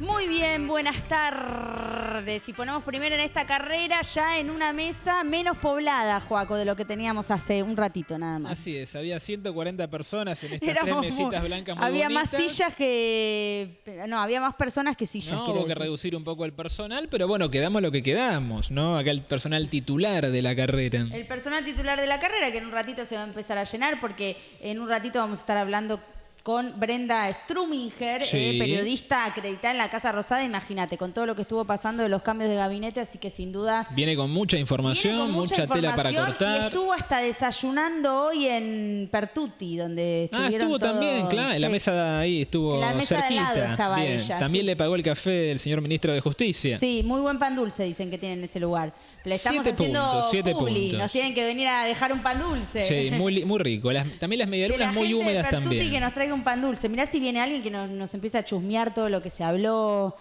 Muy bien, buenas tardes. Y ponemos primero en esta carrera ya en una mesa menos poblada, Joaco, de lo que teníamos hace un ratito nada más. Así es, había 140 personas en estas tres mesitas blancas muy había bonitas. Más sillas que... No, había más personas que sillas. No, hubo que reducir un poco el personal, pero bueno, quedamos lo que quedamos, ¿no? Acá el personal titular de la carrera. El personal titular de la carrera, que en un ratito se va a empezar a llenar, porque en un ratito vamos a estar hablando con Brenda Struminger, sí, periodista acreditada en la Casa Rosada. Imagínate, con todo lo que estuvo pasando de los cambios de gabinete, así que sin duda... Viene con mucha información, mucha tela para cortar. Y estuvo hasta desayunando hoy en Pertuti, donde estuvieron estuvo todos, también, claro, en la mesa ahí estuvo en la mesa cerquita. De lado estaba bien. ella. También sí. le pagó el café el señor ministro de Justicia. Sí, muy buen pan dulce dicen que tienen en ese lugar. Le estamos haciendo 7 publi, puntos. Nos tienen que venir a dejar un pan dulce. Sí, muy rico. También las medialunas muy húmedas de Pertuti también. Que nos traiga un pan dulce. Mirá si viene alguien que nos empieza a chusmear todo lo que se habló.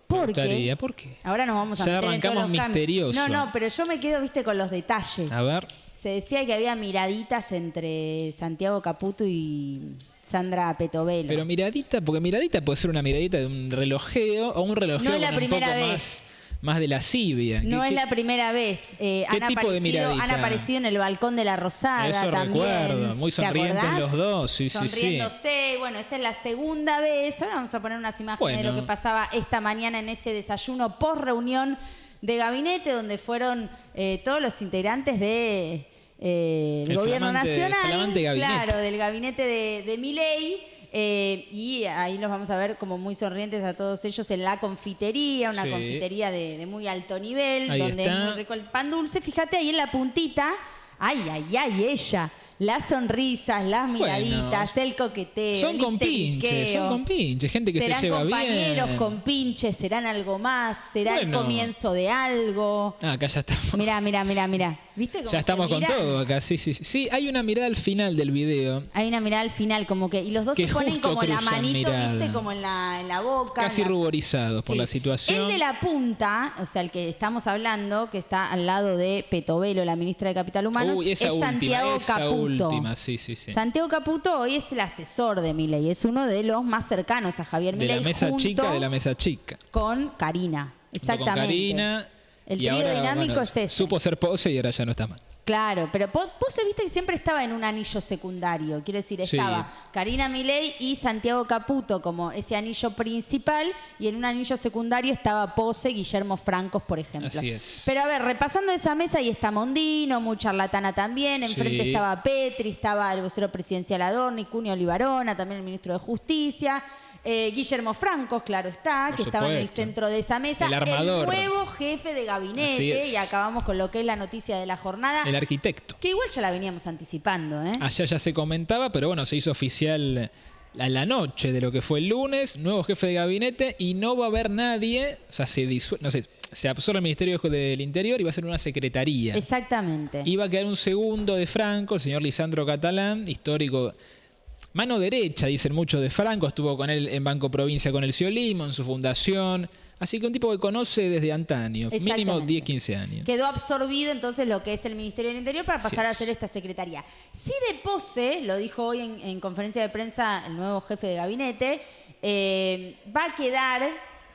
¿Por qué? Ahora nos vamos a ya meter arrancamos en todos los misterioso. cambios. No, pero yo me quedo, viste, con los detalles. A ver. Se decía que había miraditas entre Santiago Caputo y Sandra Petovelo. Pero miradita, porque miradita puede ser una miradita de un relojeo o un relojeo no es la con primera un poco vez. Más de lascivia. No es la primera vez. Han aparecido en el balcón de la Rosada. Eso también. Recuerdo. Muy sonrientes los dos. Sí, sonriéndose. Sí. Bueno, esta es la segunda vez. Ahora vamos a poner unas imágenes de lo que pasaba esta mañana en ese desayuno post reunión de gabinete, donde fueron todos los integrantes de el gobierno nacional. Claro, del gabinete de Milei. Y ahí los vamos a ver como muy sonrientes a todos ellos en la confitería, una confitería de muy alto nivel, ahí donde está. es muy rico el pan dulce. Fíjate ahí en la puntita, ay, ella, las sonrisas, las miraditas, el coqueteo, son compinches, gente que se lleva bien. Serán compañeros, compinches, serán algo más, será el comienzo de algo. Acá ya estamos. Mirá. ¿Viste cómo ya estamos con todo acá, sí. Sí, hay una mirada al final del video. Hay una mirada al final, como que... Y los dos se ponen como la manito, ¿viste? Como en la boca. Casi ruborizados por la situación. El de la punta, o sea, el que estamos hablando, que está al lado de Petovelo, la ministra de Capital Humano, es Santiago Caputo. Sí. Santiago Caputo hoy es el asesor de Milei, es uno de los más cercanos a Javier Milei. De la mesa chica. Con Karina, exactamente. Con Karina. El trío dinámico es ese. Supo ser Pose y ahora ya no está mal. Claro, pero Pose, viste que siempre estaba en un anillo secundario. Quiero decir, estaba Karina Milei y Santiago Caputo como ese anillo principal, y en un anillo secundario estaba Pose, Guillermo Francos, por ejemplo. Así es. Pero a ver, repasando esa mesa, ahí está Mondino, muy charlatana también. Enfrente estaba Petri, estaba el vocero presidencial Adorni, Cunio Olivarona, también el ministro de Justicia. Guillermo Francos, claro está, que estaba en el centro de esa mesa. El armador. El nuevo jefe de gabinete. Y acabamos con lo que es la noticia de la jornada. El arquitecto. Que igual ya la veníamos anticipando, ¿eh? Allá ya se comentaba, pero bueno, se hizo oficial a la noche de lo que fue el lunes. Nuevo jefe de gabinete y no va a haber nadie. O sea, se absorbe el Ministerio del Interior y va a ser una secretaría. Exactamente. Iba a quedar un segundo de Franco, el señor Lisandro Catalán, histórico. Mano derecha, dicen muchos de Franco, estuvo con él en Banco Provincia con el Ciolimo, en su fundación. Así que un tipo que conoce desde antaño, mínimo 10, 15 años. Quedó absorbido entonces lo que es el Ministerio del Interior para pasar a hacer esta secretaría. Sí, de Pose, lo dijo hoy en conferencia de prensa el nuevo jefe de gabinete, va a quedar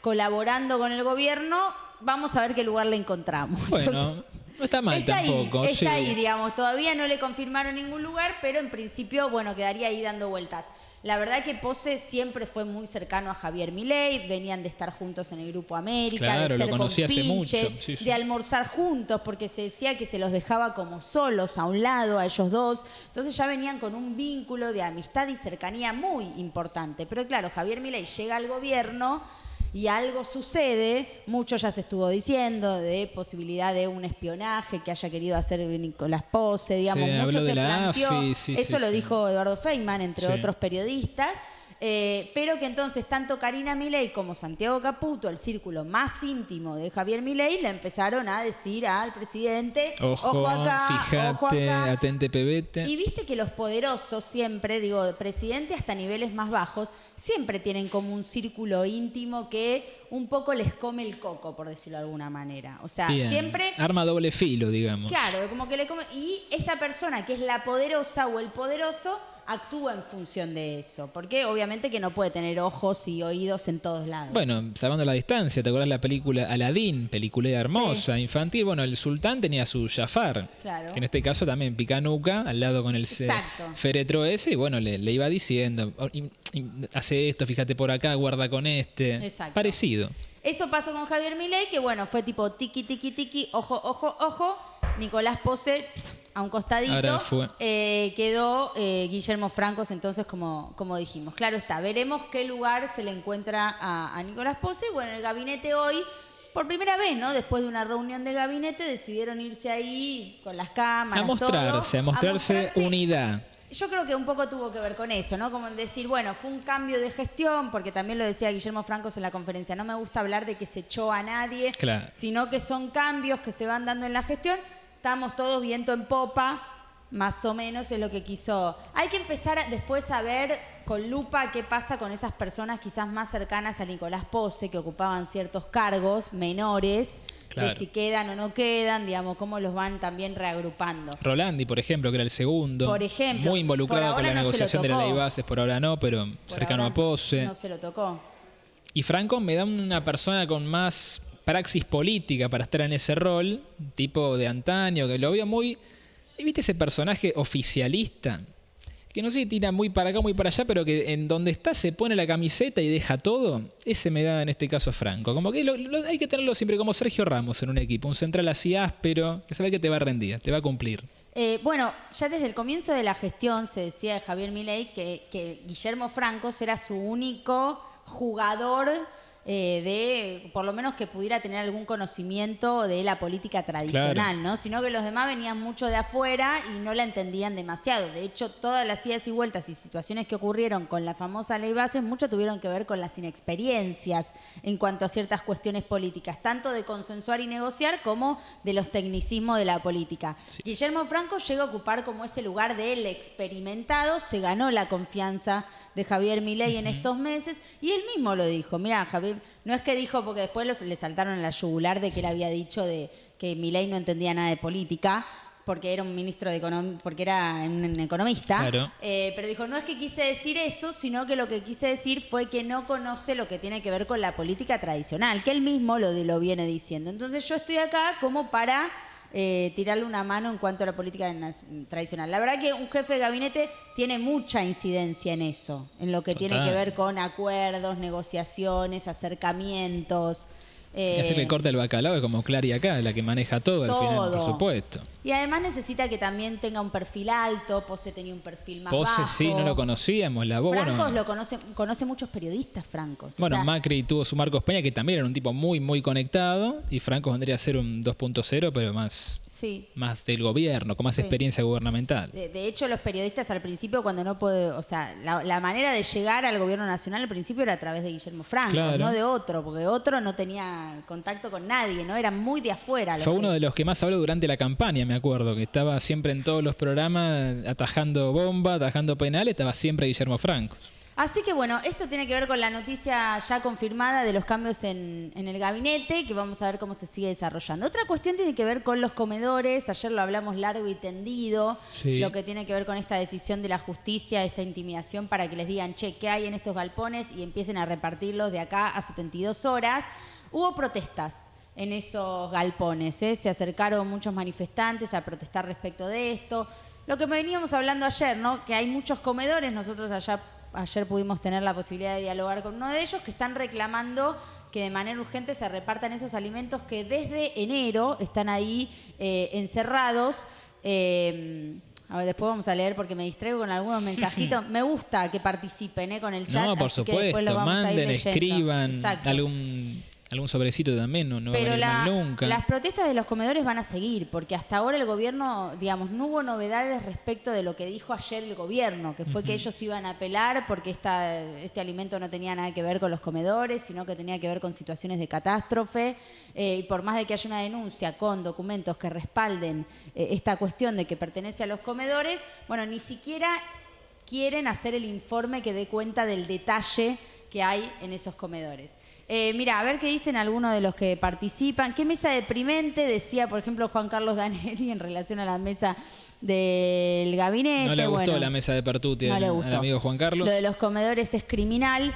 colaborando con el gobierno. Vamos a ver qué lugar le encontramos. Bueno, no está mal tampoco. Está ahí, digamos. Todavía no le confirmaron ningún lugar, pero en principio, bueno, quedaría ahí dando vueltas. La verdad que Pose siempre fue muy cercano a Javier Milei, venían de estar juntos en el Grupo América, claro, de ser lo conocí hace mucho. De almorzar juntos, porque se decía que se los dejaba como solos a un lado, a ellos dos. Entonces ya venían con un vínculo de amistad y cercanía muy importante. Pero claro, Javier Milei llega al gobierno y algo sucede, mucho ya se estuvo diciendo, de posibilidad de un espionaje que haya querido hacer Nicolás Pose, digamos, mucho se planteó. Eso lo dijo Eduardo Feynman, entre otros periodistas. Pero que entonces tanto Karina Milei como Santiago Caputo, el círculo más íntimo de Javier Milei, le empezaron a decir al presidente, ojo acá, fíjate, ojo acá. Atente pebete. Y viste que los poderosos siempre, digo, de presidente hasta niveles más bajos, siempre tienen como un círculo íntimo que un poco les come el coco, por decirlo de alguna manera. O sea, siempre... Arma doble filo, digamos. Claro, como que le come... Y esa persona que es la poderosa o el poderoso actúa en función de eso, porque obviamente que no puede tener ojos y oídos en todos lados. Bueno, salvando la distancia, ¿te acuerdas la película Aladín? Película hermosa, infantil. Bueno, el sultán tenía su Jafar, Claro. que en este caso también picanuca, al lado con el Exacto. féretro ese, y bueno, le iba diciendo, hace esto, fíjate por acá, guarda con este. Exacto. Parecido. Eso pasó con Javier Milei, que bueno, fue tipo tiki, tiki, tiki, ojo, ojo, ojo. Nicolás Pose a un costadito. Ahora fue. Quedó Guillermo Francos, entonces, como dijimos. Claro está, veremos qué lugar se le encuentra a Nicolás Pose. Bueno, el gabinete hoy, por primera vez, ¿no? Después de una reunión de gabinete, decidieron irse ahí con las cámaras, A mostrarse unidad. Yo creo que un poco tuvo que ver con eso, ¿no? Como en decir, bueno, fue un cambio de gestión, porque también lo decía Guillermo Francos en la conferencia, no me gusta hablar de que se echó a nadie, claro, sino que son cambios que se van dando en la gestión. Estamos todos viento en popa, más o menos es lo que quiso. Hay que empezar después a ver con lupa qué pasa con esas personas quizás más cercanas a Nicolás Pose, que ocupaban ciertos cargos menores, claro, de si quedan o no quedan, digamos, cómo los van también reagrupando. Rolandi, por ejemplo, que era el segundo. Por ejemplo. Muy involucrado con la negociación de la ley bases, por ahora no, pero Por cercano ahora a Pose. No se lo tocó. Y Franco me da una persona con más praxis política para estar en ese rol, tipo de antaño, que lo veo muy... ¿Viste ese personaje oficialista? Que no sé si tira muy para acá, muy para allá, pero que en donde está se pone la camiseta y deja todo. Ese me da en este caso Franco. Como que hay que tenerlo siempre como Sergio Ramos en un equipo. Un central así áspero, que sabe que te va a rendir, te va a cumplir. Bueno, ya desde el comienzo de la gestión se decía de Javier Milei que Guillermo Francos era su único jugador de, por lo menos que pudiera tener algún conocimiento de la política tradicional, claro, ¿no? Sino que los demás venían mucho de afuera y no la entendían demasiado. De hecho, todas las idas y vueltas y situaciones que ocurrieron con la famosa ley bases, mucho tuvieron que ver con las inexperiencias en cuanto a ciertas cuestiones políticas, tanto de consensuar y negociar como de los tecnicismos de la política. Sí. Guillermo Franco llega a ocupar como ese lugar del experimentado, se ganó la confianza de Javier Milei en estos meses, y él mismo lo dijo. Mirá, Javier, no es que dijo, porque después le saltaron a la yugular de que él había dicho de que Milei no entendía nada de política, porque era un ministro de economía, porque era un economista, claro, pero dijo, no es que quise decir eso, sino que lo que quise decir fue que no conoce lo que tiene que ver con la política tradicional, que él mismo lo viene diciendo. Entonces yo estoy acá como para tirarle una mano en cuanto a la política tradicional. La verdad que un jefe de gabinete tiene mucha incidencia en eso, en lo que total, tiene que ver con acuerdos, negociaciones, acercamientos. Y hacer que corte el bacalao es como Clary acá, la que maneja todo al final, por supuesto. Y además necesita que también tenga un perfil alto. Pose tenía un perfil más Pose, bajo. sí, no lo conocíamos. Francos bueno, lo conoce muchos periodistas, Francos. Bueno, o sea, Macri tuvo su Marcos Peña, que también era un tipo muy, muy conectado, y Francos vendría a ser un 2.0, pero más del gobierno, con más experiencia gubernamental. De hecho, los periodistas al principio, cuando no puede, o sea, la manera de llegar al gobierno nacional al principio era a través de Guillermo Francos, claro, no de otro, porque otro no tenía contacto con nadie, ¿no? Era muy de afuera. Fue uno de los que más habló durante la campaña, me acuerdo, que estaba siempre en todos los programas atajando bomba, atajando penales, estaba siempre Guillermo Francos. Así que bueno, esto tiene que ver con la noticia ya confirmada de los cambios en el gabinete, que vamos a ver cómo se sigue desarrollando. Otra cuestión tiene que ver con los comedores, ayer lo hablamos largo y tendido, sí, lo que tiene que ver con esta decisión de la justicia, esta intimidación para que les digan, che, ¿qué hay en estos galpones? Y empiecen a repartirlos de acá a 72 horas. Hubo protestas en esos galpones, se acercaron muchos manifestantes a protestar respecto de esto. Lo que veníamos hablando ayer, ¿no? Que hay muchos comedores, nosotros ayer pudimos tener la posibilidad de dialogar con uno de ellos, que están reclamando que de manera urgente se repartan esos alimentos que desde enero están ahí encerrados. A ver, después vamos a leer porque me distraigo con algunos mensajitos. Me gusta que participen con el chat. No, por supuesto, manden, escriban, algún sobrecito también, no va a venir mal nunca. Las protestas de los comedores van a seguir, porque hasta ahora el gobierno, digamos, no hubo novedades respecto de lo que dijo ayer el gobierno, que fue que ellos iban a apelar porque este alimento no tenía nada que ver con los comedores, sino que tenía que ver con situaciones de catástrofe. Y por más de que haya una denuncia con documentos que respalden esta cuestión de que pertenece a los comedores, bueno, ni siquiera quieren hacer el informe que dé cuenta del detalle que hay en esos comedores. Mira, a ver qué dicen algunos de los que participan. ¿Qué mesa deprimente? Decía, por ejemplo, Juan Carlos Daneri en relación a la mesa del gabinete. No le gustó la mesa de Pertuti al amigo Juan Carlos. Lo de los comedores es criminal.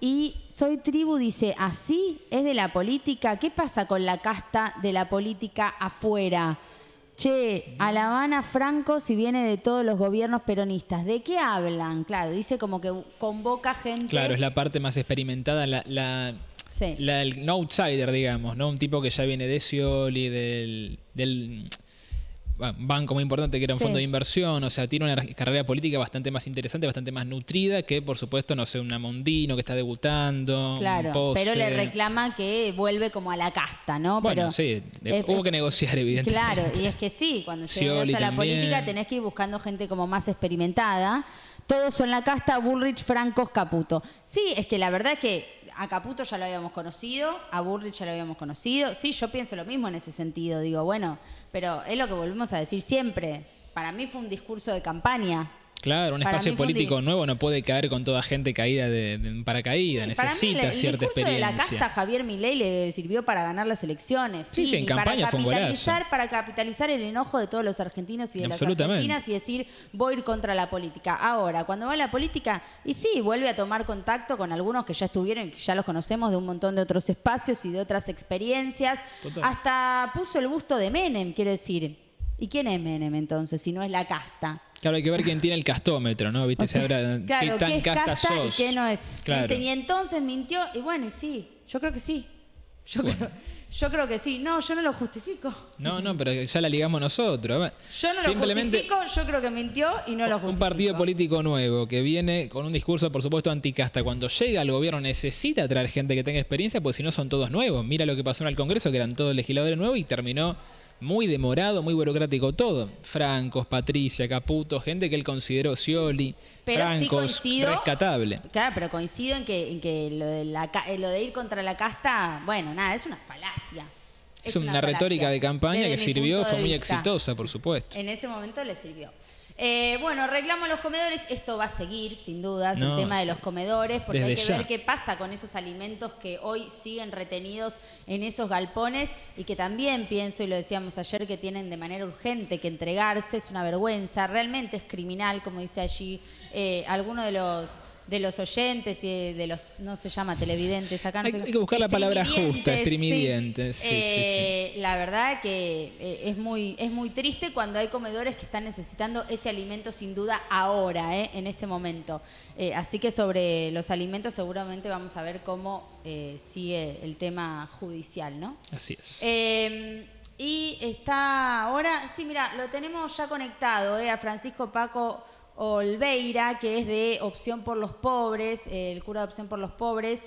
Y Soy Tribu dice, ¿así es de la política? ¿Qué pasa con la casta de la política afuera? Che, a La Habana Franco si viene de todos los gobiernos peronistas. ¿De qué hablan? Claro, dice como que convoca gente. Claro, es la parte más experimentada, el no outsider, digamos, ¿no? Un tipo que ya viene de Scioli, del banco muy importante que era un fondo de inversión, o sea, tiene una carrera política bastante más interesante, bastante más nutrida que, por supuesto, no sé, una Mondino que está debutando. Claro, pero le reclama que vuelve como a la casta, ¿no? Bueno, sí, hubo que negociar, evidentemente. Claro, y es que sí, cuando llegas a la política tenés que ir buscando gente como más experimentada. Todos son la casta, Bullrich, Francos, Caputo. Sí, es que la verdad es que a Caputo ya lo habíamos conocido, a Bullrich ya lo habíamos conocido. Sí, yo pienso lo mismo en ese sentido. Digo, bueno, pero es lo que volvemos a decir siempre. Para mí fue un discurso de campaña. Claro, un espacio político nuevo no puede caer con toda gente caída de paracaídas. Necesita cierta experiencia. El discurso de la casta a Javier Milei le sirvió para ganar las elecciones. Sí, en campaña fue un golazo. Para capitalizar el enojo de todos los argentinos y de las argentinas y decir, voy a ir contra la política. Ahora, cuando va a la política, y sí, vuelve a tomar contacto con algunos que ya estuvieron y que ya los conocemos de un montón de otros espacios y de otras experiencias. Total. Hasta puso el busto de Menem, quiero decir. ¿Y quién es Menem entonces, si no es la casta? Claro, hay que ver quién tiene el castómetro, ¿no? ¿Viste? O sea, claro, ¿qué tan es casta sos? Y qué no es. Claro. Dicen, y entonces mintió. Y bueno, y sí, yo creo que sí. Yo creo que sí. No, yo no lo justifico. No, pero ya la ligamos nosotros. Yo no lo justifico, yo creo que mintió y no lo justifico. Un partido político nuevo que viene con un discurso, por supuesto, anticasta. Cuando llega al gobierno necesita traer gente que tenga experiencia, porque si no son todos nuevos. Mira lo que pasó en el Congreso, que eran todos legisladores nuevos y terminó muy demorado, muy burocrático todo. Francos, Patricia, Caputo, gente que él consideró Scioli, pero Francos, sí rescatable. Claro, pero coincido en que lo de ir contra la casta, bueno, nada, es una falacia. Es una retórica de campaña que sirvió, fue muy exitosa, por supuesto. En ese momento le sirvió. Bueno, reclamo a los comedores, esto va a seguir, sin dudas, el tema de los comedores, porque hay que ver qué pasa con esos alimentos que hoy siguen retenidos en esos galpones y que también pienso, y lo decíamos ayer, que tienen de manera urgente que entregarse, es una vergüenza, realmente es criminal, como dice allí alguno de los oyentes y de los, no se llama televidentes acá. No hay que buscar la palabra justa, streamidientes. Sí. La verdad que es muy triste cuando hay comedores que están necesitando ese alimento sin duda ahora, en este momento. Así que sobre los alimentos seguramente vamos a ver cómo sigue el tema judicial, ¿no? Así es. Y está ahora, sí, mira, lo tenemos ya conectado, a Francisco Paco Olveira, que es de Opción por los Pobres, el cura de Opción por los Pobres,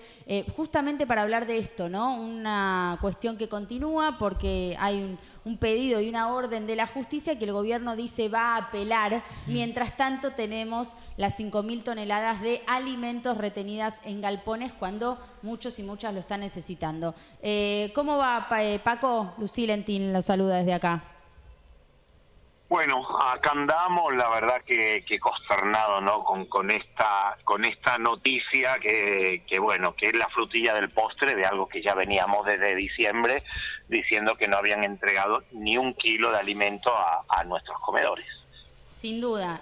justamente para hablar de esto, ¿no? Una cuestión que continúa porque hay un pedido y una orden de la justicia que el gobierno dice va a apelar. Mientras tanto tenemos las 5.000 toneladas de alimentos retenidas en galpones cuando muchos y muchas lo están necesitando. ¿Cómo va, Paco? Lucía Lentín lo saluda desde acá. Bueno, acá andamos, la verdad que consternado, ¿no? Con esta noticia que bueno, que es la frutilla del postre de algo que ya veníamos desde diciembre diciendo que no habían entregado ni un kilo de alimento a nuestros comedores. Sin duda,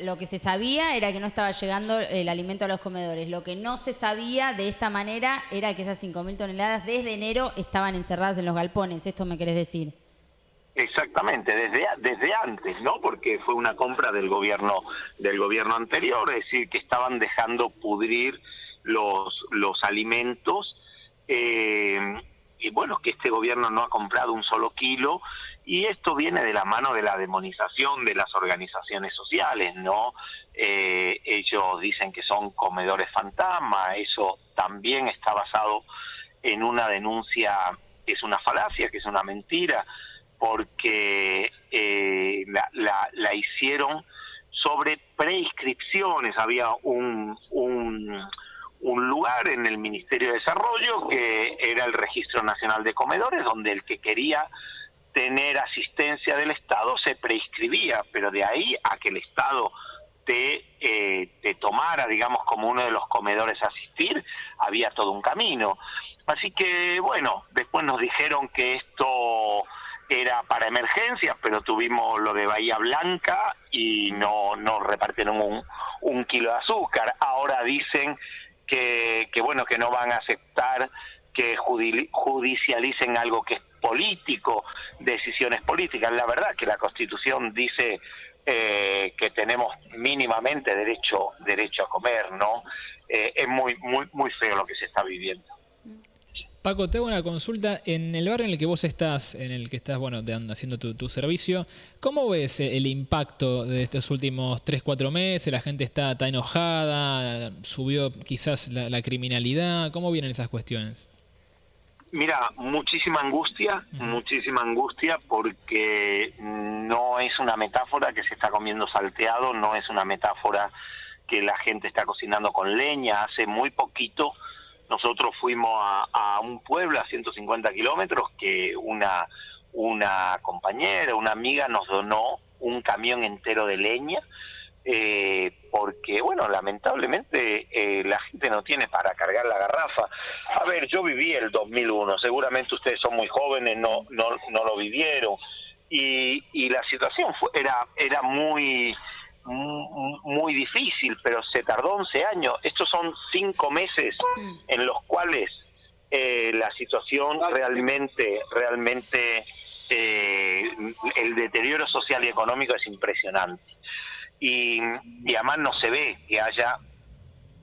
lo que se sabía era que no estaba llegando el alimento a los comedores. Lo que no se sabía de esta manera era que esas 5.000 toneladas desde enero estaban encerradas en los galpones. ¿Esto me querés decir? Exactamente, desde antes, ¿no? Porque fue una compra del gobierno anterior, es decir, que estaban dejando pudrir los alimentos, y bueno, que este gobierno no ha comprado un solo kilo, y esto viene de la mano de la demonización de las organizaciones sociales, ¿no? Ellos dicen que son comedores fantasma, eso también está basado en una denuncia que es una falacia, que es una mentira, porque la hicieron sobre preinscripciones. Había un lugar en el Ministerio de Desarrollo que era el Registro Nacional de Comedores, donde el que quería tener asistencia del Estado se preinscribía, pero de ahí a que el Estado te tomara, digamos, como uno de los comedores a asistir, había todo un camino. Así que, bueno, después nos dijeron que esto era para emergencias, pero tuvimos lo de Bahía Blanca y no repartieron un kilo de azúcar. Ahora dicen que bueno, que no van a aceptar que judicialicen algo que es político, decisiones políticas. La verdad que la Constitución dice que tenemos mínimamente derecho a comer, ¿no? Es muy feo lo que se está viviendo. Paco, te hago una consulta. En el barrio en el que vos estás, bueno, haciendo tu servicio, ¿cómo ves el impacto de estos últimos 3-4 meses? ¿La gente está enojada? ¿Subió quizás la criminalidad? ¿Cómo vienen esas cuestiones? Mira, muchísima angustia porque no es una metáfora que se está comiendo salteado, no es una metáfora que la gente está cocinando con leña. Hace muy poquito nosotros fuimos a un pueblo a 150 kilómetros que una compañera, una amiga nos donó un camión entero de leña, porque, bueno, lamentablemente la gente no tiene para cargar la garrafa. A ver, yo viví el 2001, seguramente ustedes son muy jóvenes, no lo vivieron, y la situación era muy difícil, pero se tardó 11 años. Estos son 5 meses en los cuales la situación realmente el deterioro social y económico es impresionante. Y además no se ve que haya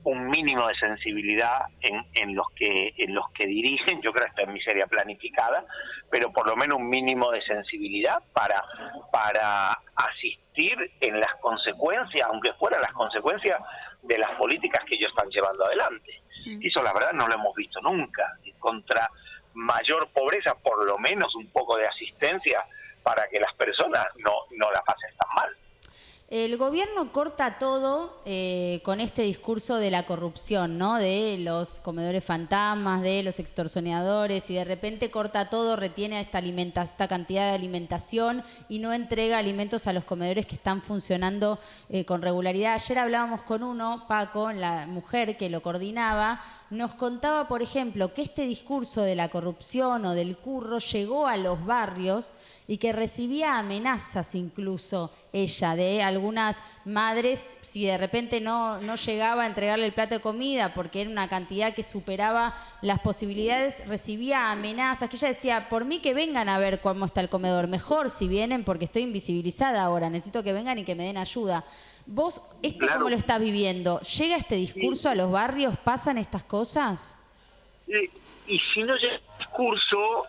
un mínimo de sensibilidad en los que dirigen. Yo creo que esta es miseria planificada, pero por lo menos un mínimo de sensibilidad para asistir en las consecuencias, aunque fueran las consecuencias de las políticas que ellos están llevando adelante. Y eso la verdad no lo hemos visto nunca. Contra mayor pobreza, por lo menos un poco de asistencia para que las personas no la pasen tan mal. El gobierno corta todo con este discurso de la corrupción, ¿no? De los comedores fantasmas, de los extorsionadores, y de repente corta todo, retiene esta cantidad de alimentación y no entrega alimentos a los comedores que están funcionando con regularidad. Ayer hablábamos con uno, Paco, la mujer que lo coordinaba, nos contaba, por ejemplo, que este discurso de la corrupción o del curro llegó a los barrios y que recibía amenazas incluso ella de algunas madres si de repente no llegaba a entregarle el plato de comida porque era una cantidad que superaba las posibilidades, recibía amenazas, que ella decía, por mí que vengan a ver cómo está el comedor, mejor si vienen porque estoy invisibilizada ahora, necesito que vengan y que me den ayuda. ¿Vos Claro. ¿Cómo lo estás viviendo? ¿Llega este discurso a los barrios? ¿Pasan estas cosas? Y si no llega el discurso,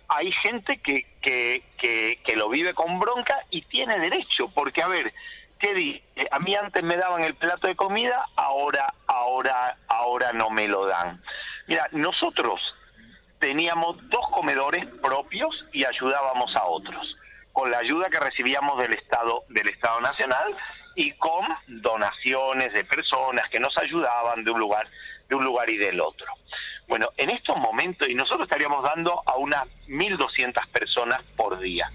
hay gente que lo vive con bronca y tiene derecho, porque a ver, ¿qué dice? A mí antes me daban el plato de comida, ahora no me lo dan. Mira, nosotros teníamos 2 comedores propios y ayudábamos a otros, con la ayuda que recibíamos del Estado Nacional y con donaciones de personas que nos ayudaban de un lugar y del otro. Bueno, en estos momentos, y nosotros estaríamos dando a unas 1.200 personas por día.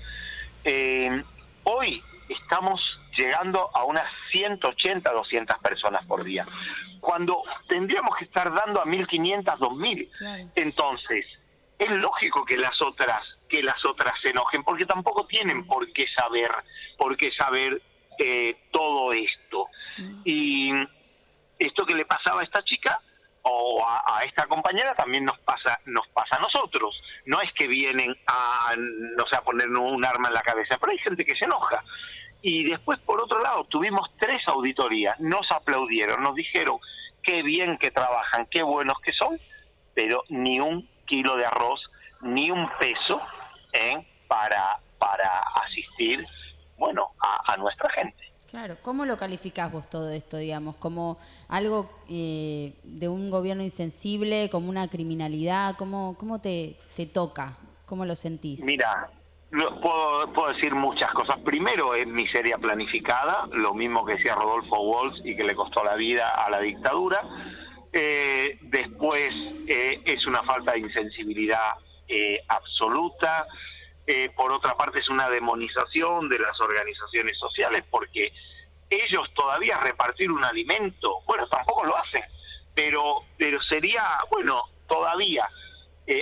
Hoy estamos llegando a unas 180, 200 personas por día, cuando tendríamos que estar dando a 1.500, 2.000. Claro. Entonces, es lógico que las otras se enojen, porque tampoco tienen por qué saber todo esto. Y esto que le pasaba a esta chica o a esta compañera también nos pasa a nosotros. No es que vienen a ponernos un arma en la cabeza, pero hay gente que se enoja. Y después, por otro lado, tuvimos 3 auditorías, nos aplaudieron, nos dijeron qué bien que trabajan, qué buenos que son, pero ni un kilo de arroz, ni un peso para asistir, bueno, a nuestra gente. Claro, ¿cómo lo calificás vos todo esto, digamos? ¿Como algo de un gobierno insensible, como una criminalidad? ¿Cómo te toca? ¿Cómo lo sentís? Mira, puedo decir muchas cosas. Primero, es miseria planificada, lo mismo que decía Rodolfo Walsh y que le costó la vida a la dictadura. Después, es una falta de insensibilidad absoluta. Por otra parte, es una demonización de las organizaciones sociales, porque ellos todavía repartir un alimento, bueno, tampoco lo hacen, pero sería, bueno, todavía.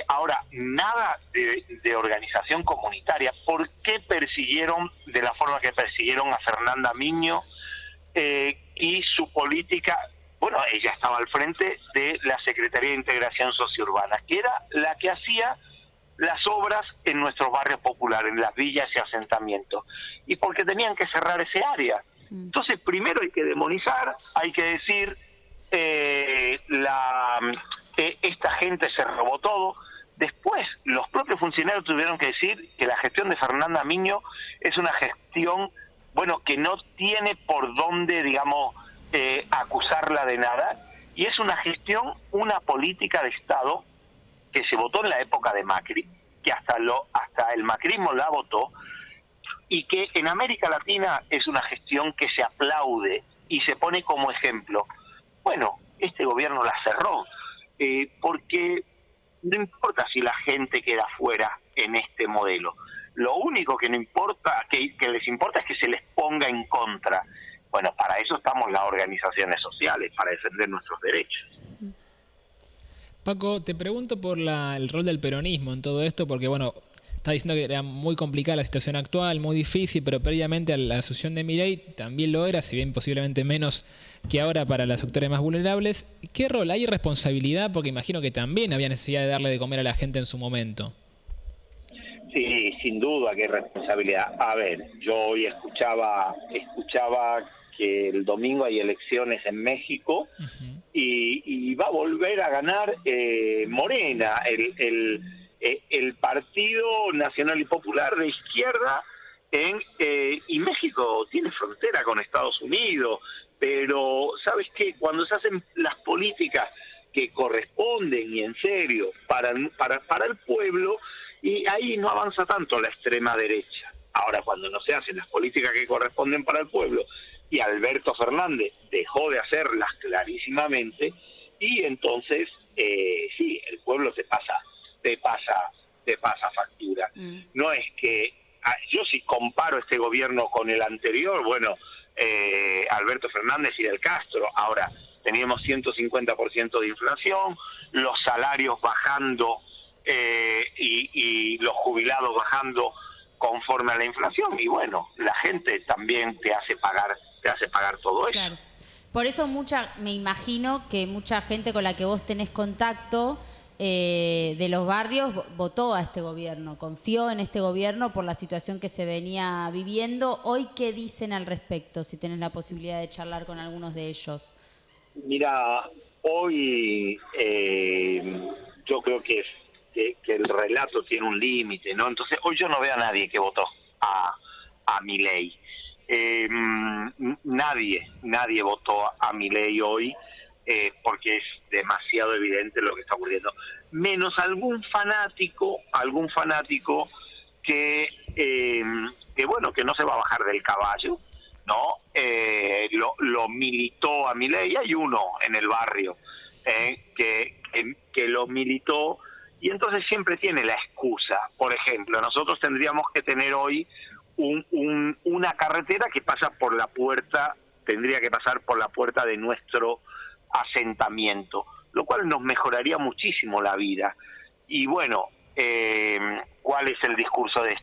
Ahora, nada de organización comunitaria. ¿Por qué persiguieron de la forma que persiguieron a Fernanda Miño y su política? Bueno, ella estaba al frente de la Secretaría de Integración Sociourbana, que era la que hacía las obras en nuestros barrios populares, en las villas y asentamientos, y porque tenían que cerrar ese área. Entonces, primero hay que demonizar, hay que decir, esta gente se robó todo. Después, los propios funcionarios tuvieron que decir que la gestión de Fernanda Miño es una gestión, bueno, que no tiene por dónde, digamos, acusarla de nada, y es una gestión, una política de Estado que se votó en la época de Macri, que hasta el macrismo la votó, y que en América Latina es una gestión que se aplaude y se pone como ejemplo. Bueno, este gobierno la cerró, porque no importa si la gente queda fuera en este modelo. Lo único que no importa, que les importa, es que se les ponga en contra. Bueno, para eso estamos las organizaciones sociales, para defender nuestros derechos. Paco, te pregunto por el rol del peronismo en todo esto, porque bueno, estás diciendo que era muy complicada la situación actual, muy difícil, pero previamente a la asunción de Milei también lo era, si bien posiblemente menos que ahora para los sectores más vulnerables. ¿Qué rol hay, responsabilidad? Porque imagino que también había necesidad de darle de comer a la gente en su momento. Sí, sin duda que hay responsabilidad. A ver, yo hoy escuchaba que el domingo hay elecciones en México. Uh-huh. y va a volver a ganar Morena, el Partido Nacional y Popular de izquierda, y México tiene frontera con Estados Unidos, pero ¿sabes qué? Cuando se hacen las políticas que corresponden y en serio para el pueblo, y ahí no avanza tanto la extrema derecha. Ahora, cuando no se hacen las políticas que corresponden para el pueblo, y Alberto Fernández dejó de hacerlas clarísimamente, y entonces sí, el pueblo te pasa factura. No es que yo, si comparo este gobierno con el anterior, bueno, Alberto Fernández y del Castro, ahora teníamos 150% de inflación, los salarios bajando y los jubilados bajando conforme a la inflación, y bueno, la gente también te hace pagar todo eso. Claro. Por eso me imagino que mucha gente con la que vos tenés contacto de los barrios votó a este gobierno, confió en este gobierno por la situación que se venía viviendo. Hoy, ¿qué dicen al respecto? Si tenés la posibilidad de charlar con algunos de ellos. Mira, hoy yo creo que el relato tiene un límite, ¿no? Entonces, hoy yo no veo a nadie que votó a Milei. Nadie votó a Milei hoy, porque es demasiado evidente lo que está ocurriendo, menos algún fanático que bueno, que no se va a bajar del caballo, ¿no? Lo militó a Milei. Hay uno en el barrio que lo militó, y entonces siempre tiene la excusa. Por ejemplo, nosotros tendríamos que tener hoy una carretera que tendría que pasar por la puerta de nuestro asentamiento, lo cual nos mejoraría muchísimo la vida. Y bueno, ¿cuál es el discurso de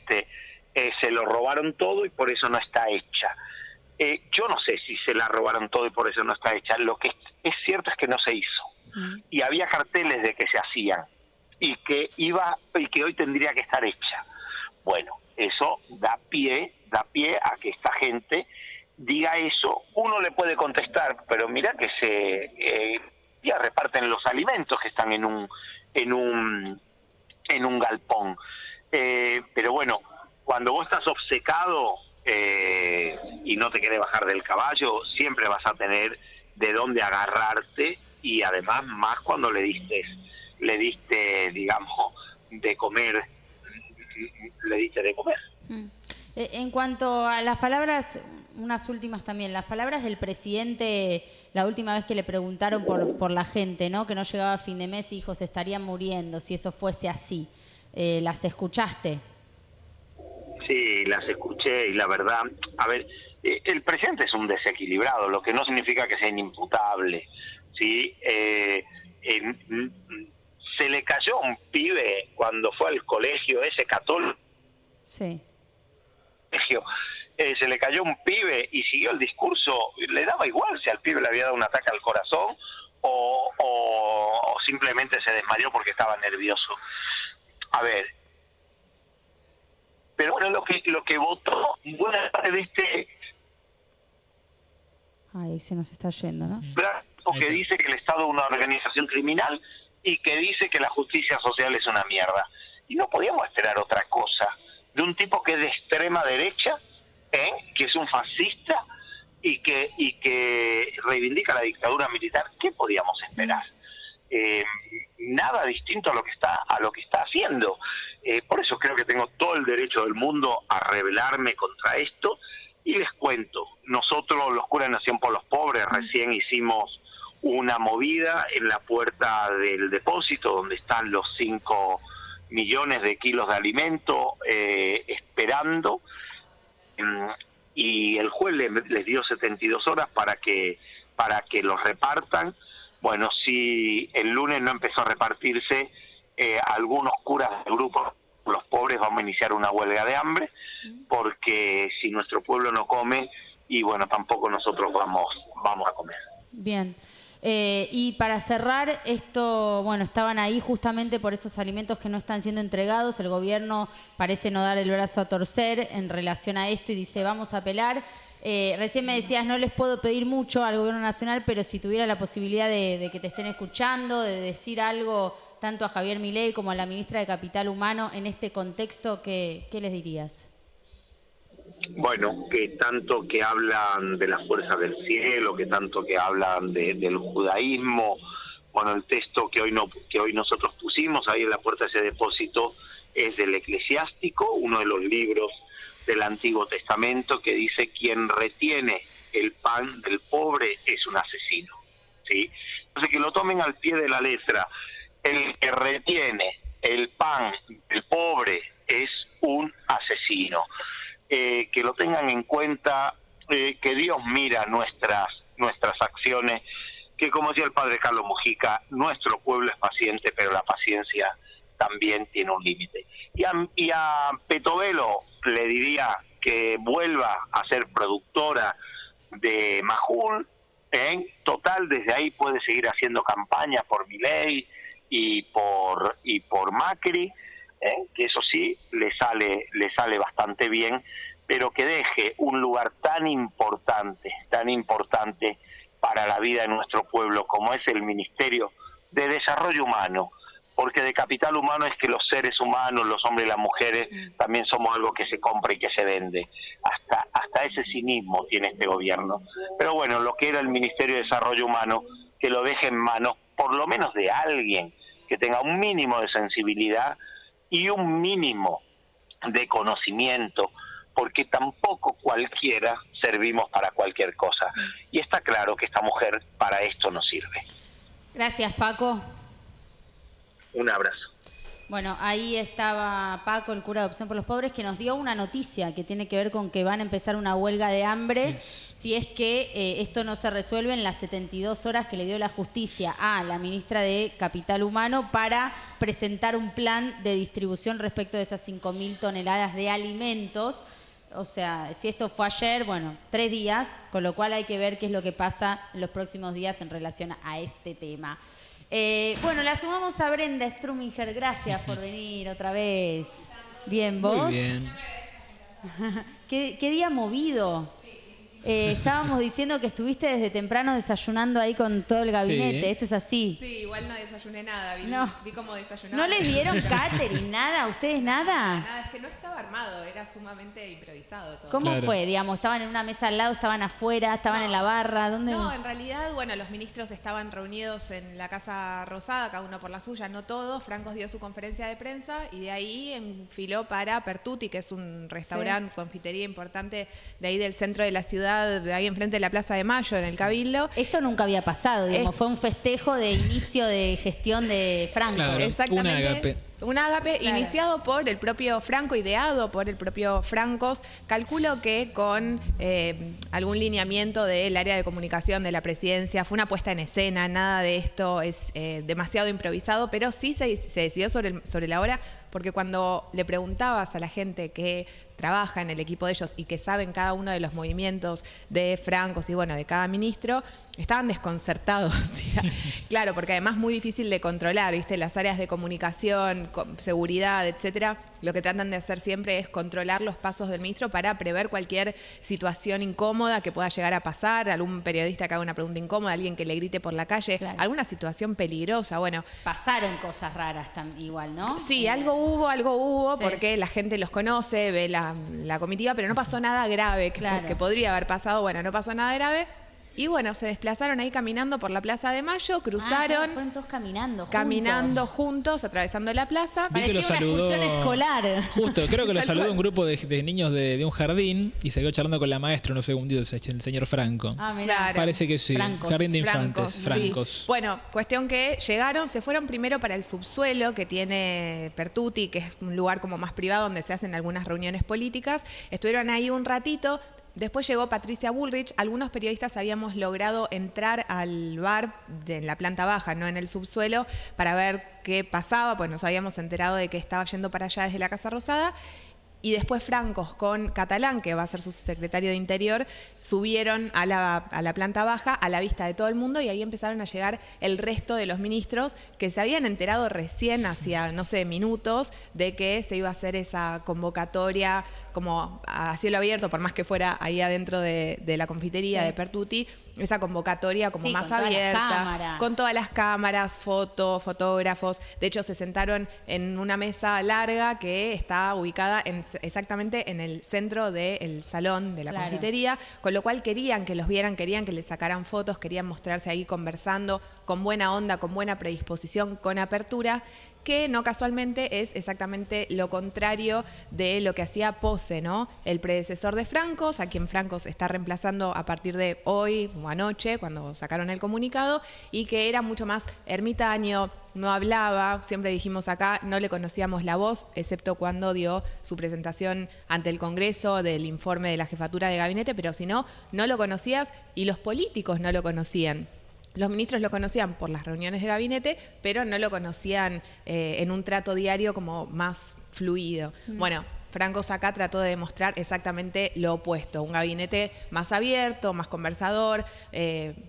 se lo robaron todo y por eso no está hecha? Yo no sé si se la robaron todo y por eso no está hecha. Lo que es cierto es que no se hizo. Y había carteles de que se hacían y que hoy tendría que estar hecha. Bueno, eso da pie a que esta gente diga eso. Uno le puede contestar, pero mira que ya reparten los alimentos que están en un galpón. Pero bueno, cuando vos estás obcecado y no te querés bajar del caballo, siempre vas a tener de dónde agarrarte, y además más cuando le diste, digamos, de comer. En cuanto a las palabras, unas últimas también, las palabras del presidente la última vez que le preguntaron por la gente, ¿no? Que no llegaba a fin de mes y dijo se estarían muriendo si eso fuese así. ¿Las escuchaste? Sí, las escuché, y la verdad, a ver, el presidente es un desequilibrado, lo que no significa que sea inimputable, ¿sí? Se le cayó a un pibe cuando fue al colegio ese católico. Sí. Se le cayó un pibe y siguió el discurso, le daba igual si al pibe le había dado un ataque al corazón o simplemente se desmayó porque estaba nervioso. A ver, pero bueno, lo que votó buena parte de este... Ahí se nos está yendo, ¿no? Que dice que el Estado es una organización criminal y que dice que la justicia social es una mierda. Y no podíamos esperar otra cosa de un tipo que es de extrema derecha, que es un fascista y que reivindica la dictadura militar. ¿Qué podíamos esperar? Nada distinto a lo que está haciendo. Por eso creo que tengo todo el derecho del mundo a rebelarme contra esto. Y les cuento, nosotros los Curas de Nación por los Pobres recién hicimos una movida en la puerta del depósito donde están los 5 millones de kilos de alimento esperando, y el juez les dio 72 horas para que los repartan. Bueno, si el lunes no empezó a repartirse, algunos curas del grupo los pobres vamos a iniciar una huelga de hambre, porque si nuestro pueblo no come, y bueno, tampoco nosotros vamos a comer. Bien. Y para cerrar esto, bueno, estaban ahí justamente por esos alimentos que no están siendo entregados. El gobierno parece no dar el brazo a torcer en relación a esto y dice, vamos a apelar. Recién me decías, no les puedo pedir mucho al gobierno nacional, pero si tuviera la posibilidad de que te estén escuchando, de decir algo tanto a Javier Milei como a la ministra de Capital Humano en este contexto, ¿qué les dirías? Bueno, que tanto que hablan de las fuerzas del cielo, que tanto que hablan del judaísmo. Bueno, el texto que hoy nosotros pusimos ahí en la puerta de ese depósito es del Eclesiástico, uno de los libros del Antiguo Testamento, que dice: quien retiene el pan del pobre es un asesino, ¿sí? Entonces, que lo tomen al pie de la letra. El que retiene el pan del pobre es un asesino. Que lo tengan en cuenta, que Dios mira nuestras acciones, que como decía el padre Carlos Mujica, nuestro pueblo es paciente, pero la paciencia también tiene un límite. Y a Petovelo le diría que vuelva a ser productora de Majul, total, desde ahí puede seguir haciendo campaña por Milei y por Macri, que eso sí le sale bastante bien, pero que deje un lugar tan importante para la vida de nuestro pueblo como es el Ministerio de Desarrollo Humano, porque de capital humano es que los seres humanos, los hombres y las mujeres, también somos algo que se compra y que se vende. Hasta ese cinismo tiene este gobierno. Pero bueno, lo que era el Ministerio de Desarrollo Humano, que lo deje en manos por lo menos de alguien que tenga un mínimo de sensibilidad y un mínimo de conocimiento, porque tampoco cualquiera servimos para cualquier cosa. Y está claro que esta mujer para esto no sirve. Gracias, Paco. Un abrazo. Bueno, ahí estaba Paco, el cura de Opción por los Pobres, que nos dio una noticia que tiene que ver con que van a empezar una huelga de hambre si es que esto no se resuelve en las 72 horas que le dio la justicia a la ministra de Capital Humano para presentar un plan de distribución respecto de esas 5.000 toneladas de alimentos. O sea, si esto fue ayer, bueno, 3 días, con lo cual hay que ver qué es lo que pasa en los próximos días en relación a este tema. Bueno, la sumamos a Brenda Struminger. Gracias por venir otra vez. Bien, ¿vos? Muy bien. ¿Qué día movido? Estábamos diciendo que estuviste desde temprano desayunando ahí con todo el gabinete. Sí. ¿Esto es así? Sí, igual no desayuné nada. Vi cómo desayunaban. ¿No les dieron catering, nada? ¿Ustedes nada? Nada, es que no estaba armado, era sumamente improvisado todo. ¿Cómo Claro. fue? Digamos, ¿estaban en una mesa al lado, estaban afuera, estaban en la barra? ¿Dónde? No, en realidad, bueno, los ministros estaban reunidos en la Casa Rosada, cada uno por la suya, no todos. Francos dio su conferencia de prensa y de ahí enfiló para Pertuti, que es un restaurante, confitería importante de ahí del centro de la ciudad, de ahí enfrente de la Plaza de Mayo, en el Cabildo. Esto nunca había pasado, digamos, fue un festejo de inicio de gestión de Franco. Claro, Exactamente. Un ágape Claro. iniciado por el propio Franco, ideado por el propio Francos. Calculo que con algún lineamiento del área de comunicación de la presidencia. Fue una puesta en escena, nada de esto es demasiado improvisado, pero sí se decidió sobre la hora, porque cuando le preguntabas a la gente que trabaja en el equipo de ellos y que saben cada uno de los movimientos de Francos y bueno, de cada ministro, estaban desconcertados. Claro, porque además muy difícil de controlar, ¿viste? Las áreas de comunicación, seguridad, etcétera, lo que tratan de hacer siempre es controlar los pasos del ministro para prever cualquier situación incómoda que pueda llegar a pasar, algún periodista que haga una pregunta incómoda, alguien que le grite por la calle, Claro. alguna situación peligrosa, bueno. Pasaron cosas raras igual, ¿no? Sí, algo hubo, Sí. porque la gente los conoce, ve la comitiva, pero no pasó nada grave Claro. que podría haber pasado. Bueno, no pasó nada grave. Y bueno, se desplazaron ahí caminando por la Plaza de Mayo, cruzaron, Fueron todos caminando juntos, atravesando la plaza. Vi que lo Parecía una saludó- excursión escolar. Justo, creo que lo Tal saludó cual. un grupo de niños de un jardín y se quedó charlando con la maestra unos segunditos, el señor Franco. Ah, mirá. Claro. Parece que sí. Francos. Jardín de Francos, infantes, sí. Francos. Bueno, cuestión que llegaron, se fueron primero para el subsuelo que tiene Pertuti, que es un lugar como más privado donde se hacen algunas reuniones políticas. Estuvieron ahí un ratito. Después llegó Patricia Bullrich. Algunos periodistas habíamos logrado entrar al bar en la planta baja, no en el subsuelo, para ver qué pasaba, pues nos habíamos enterado de que estaba yendo para allá desde la Casa Rosada. Y después Francos con Catalán, que va a ser su secretario de Interior, subieron a la planta baja a la vista de todo el mundo y ahí empezaron a llegar el resto de los ministros que se habían enterado recién, hacía, no sé, minutos, de que se iba a hacer esa convocatoria como a cielo abierto, por más que fuera ahí adentro de la confitería Sí. de Pertuti, esa convocatoria como Sí, más con todas las abierta, cámaras. con todas las cámaras, fotógrafos. De hecho, se sentaron en una mesa larga que está ubicada exactamente en el centro del salón de la Claro. confitería, con lo cual querían que los vieran, querían que les sacaran fotos, querían mostrarse ahí conversando con buena onda, con buena predisposición, con apertura, que no casualmente es exactamente lo contrario de lo que hacía Pose, ¿no? El predecesor de Francos, a quien Francos está reemplazando a partir de hoy o anoche, cuando sacaron el comunicado, y que era mucho más ermitaño, no hablaba, siempre dijimos acá, no le conocíamos la voz, excepto cuando dio su presentación ante el Congreso del informe de la jefatura de gabinete, pero si no, no lo conocías y los políticos no lo conocían. Los ministros lo conocían por las reuniones de gabinete, pero no lo conocían en un trato diario como más fluido. Bueno, Francos acá trató de demostrar exactamente lo opuesto, un gabinete más abierto, más conversador,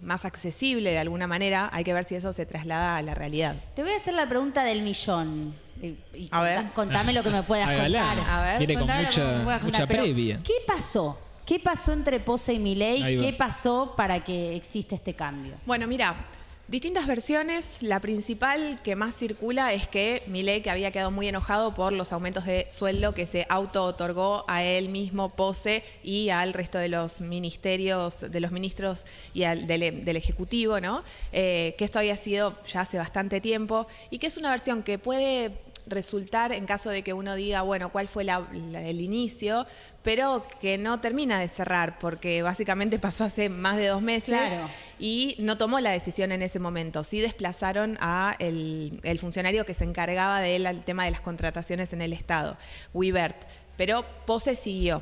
más accesible de alguna manera. Hay que ver si eso se traslada a la realidad. Te voy a hacer la pregunta del millón. Y A ver. contame lo que me puedas Hágala. contar. A ver, Viene con Contame lo que me puedas mucha contar, pero previa. ¿Qué pasó? ¿Qué pasó entre Pose y Ahí Milei? va. ¿Qué pasó para que exista este cambio? Bueno, mira, distintas versiones. La principal que más circula es que Milei, que había quedado muy enojado por los aumentos de sueldo que se auto-otorgó a él mismo, Pose, y al resto de los ministerios, de los ministros y del Ejecutivo, ¿no? Que esto había sido ya hace bastante tiempo y que es una versión que puede resultar en caso de que uno diga, bueno, cuál fue el inicio, pero que no termina de cerrar, porque básicamente pasó hace más de 2 meses. Claro. Y no tomó la decisión en ese momento. Sí desplazaron a el funcionario que se encargaba del tema de las contrataciones en el Estado, Wibert. Pero Pose siguió.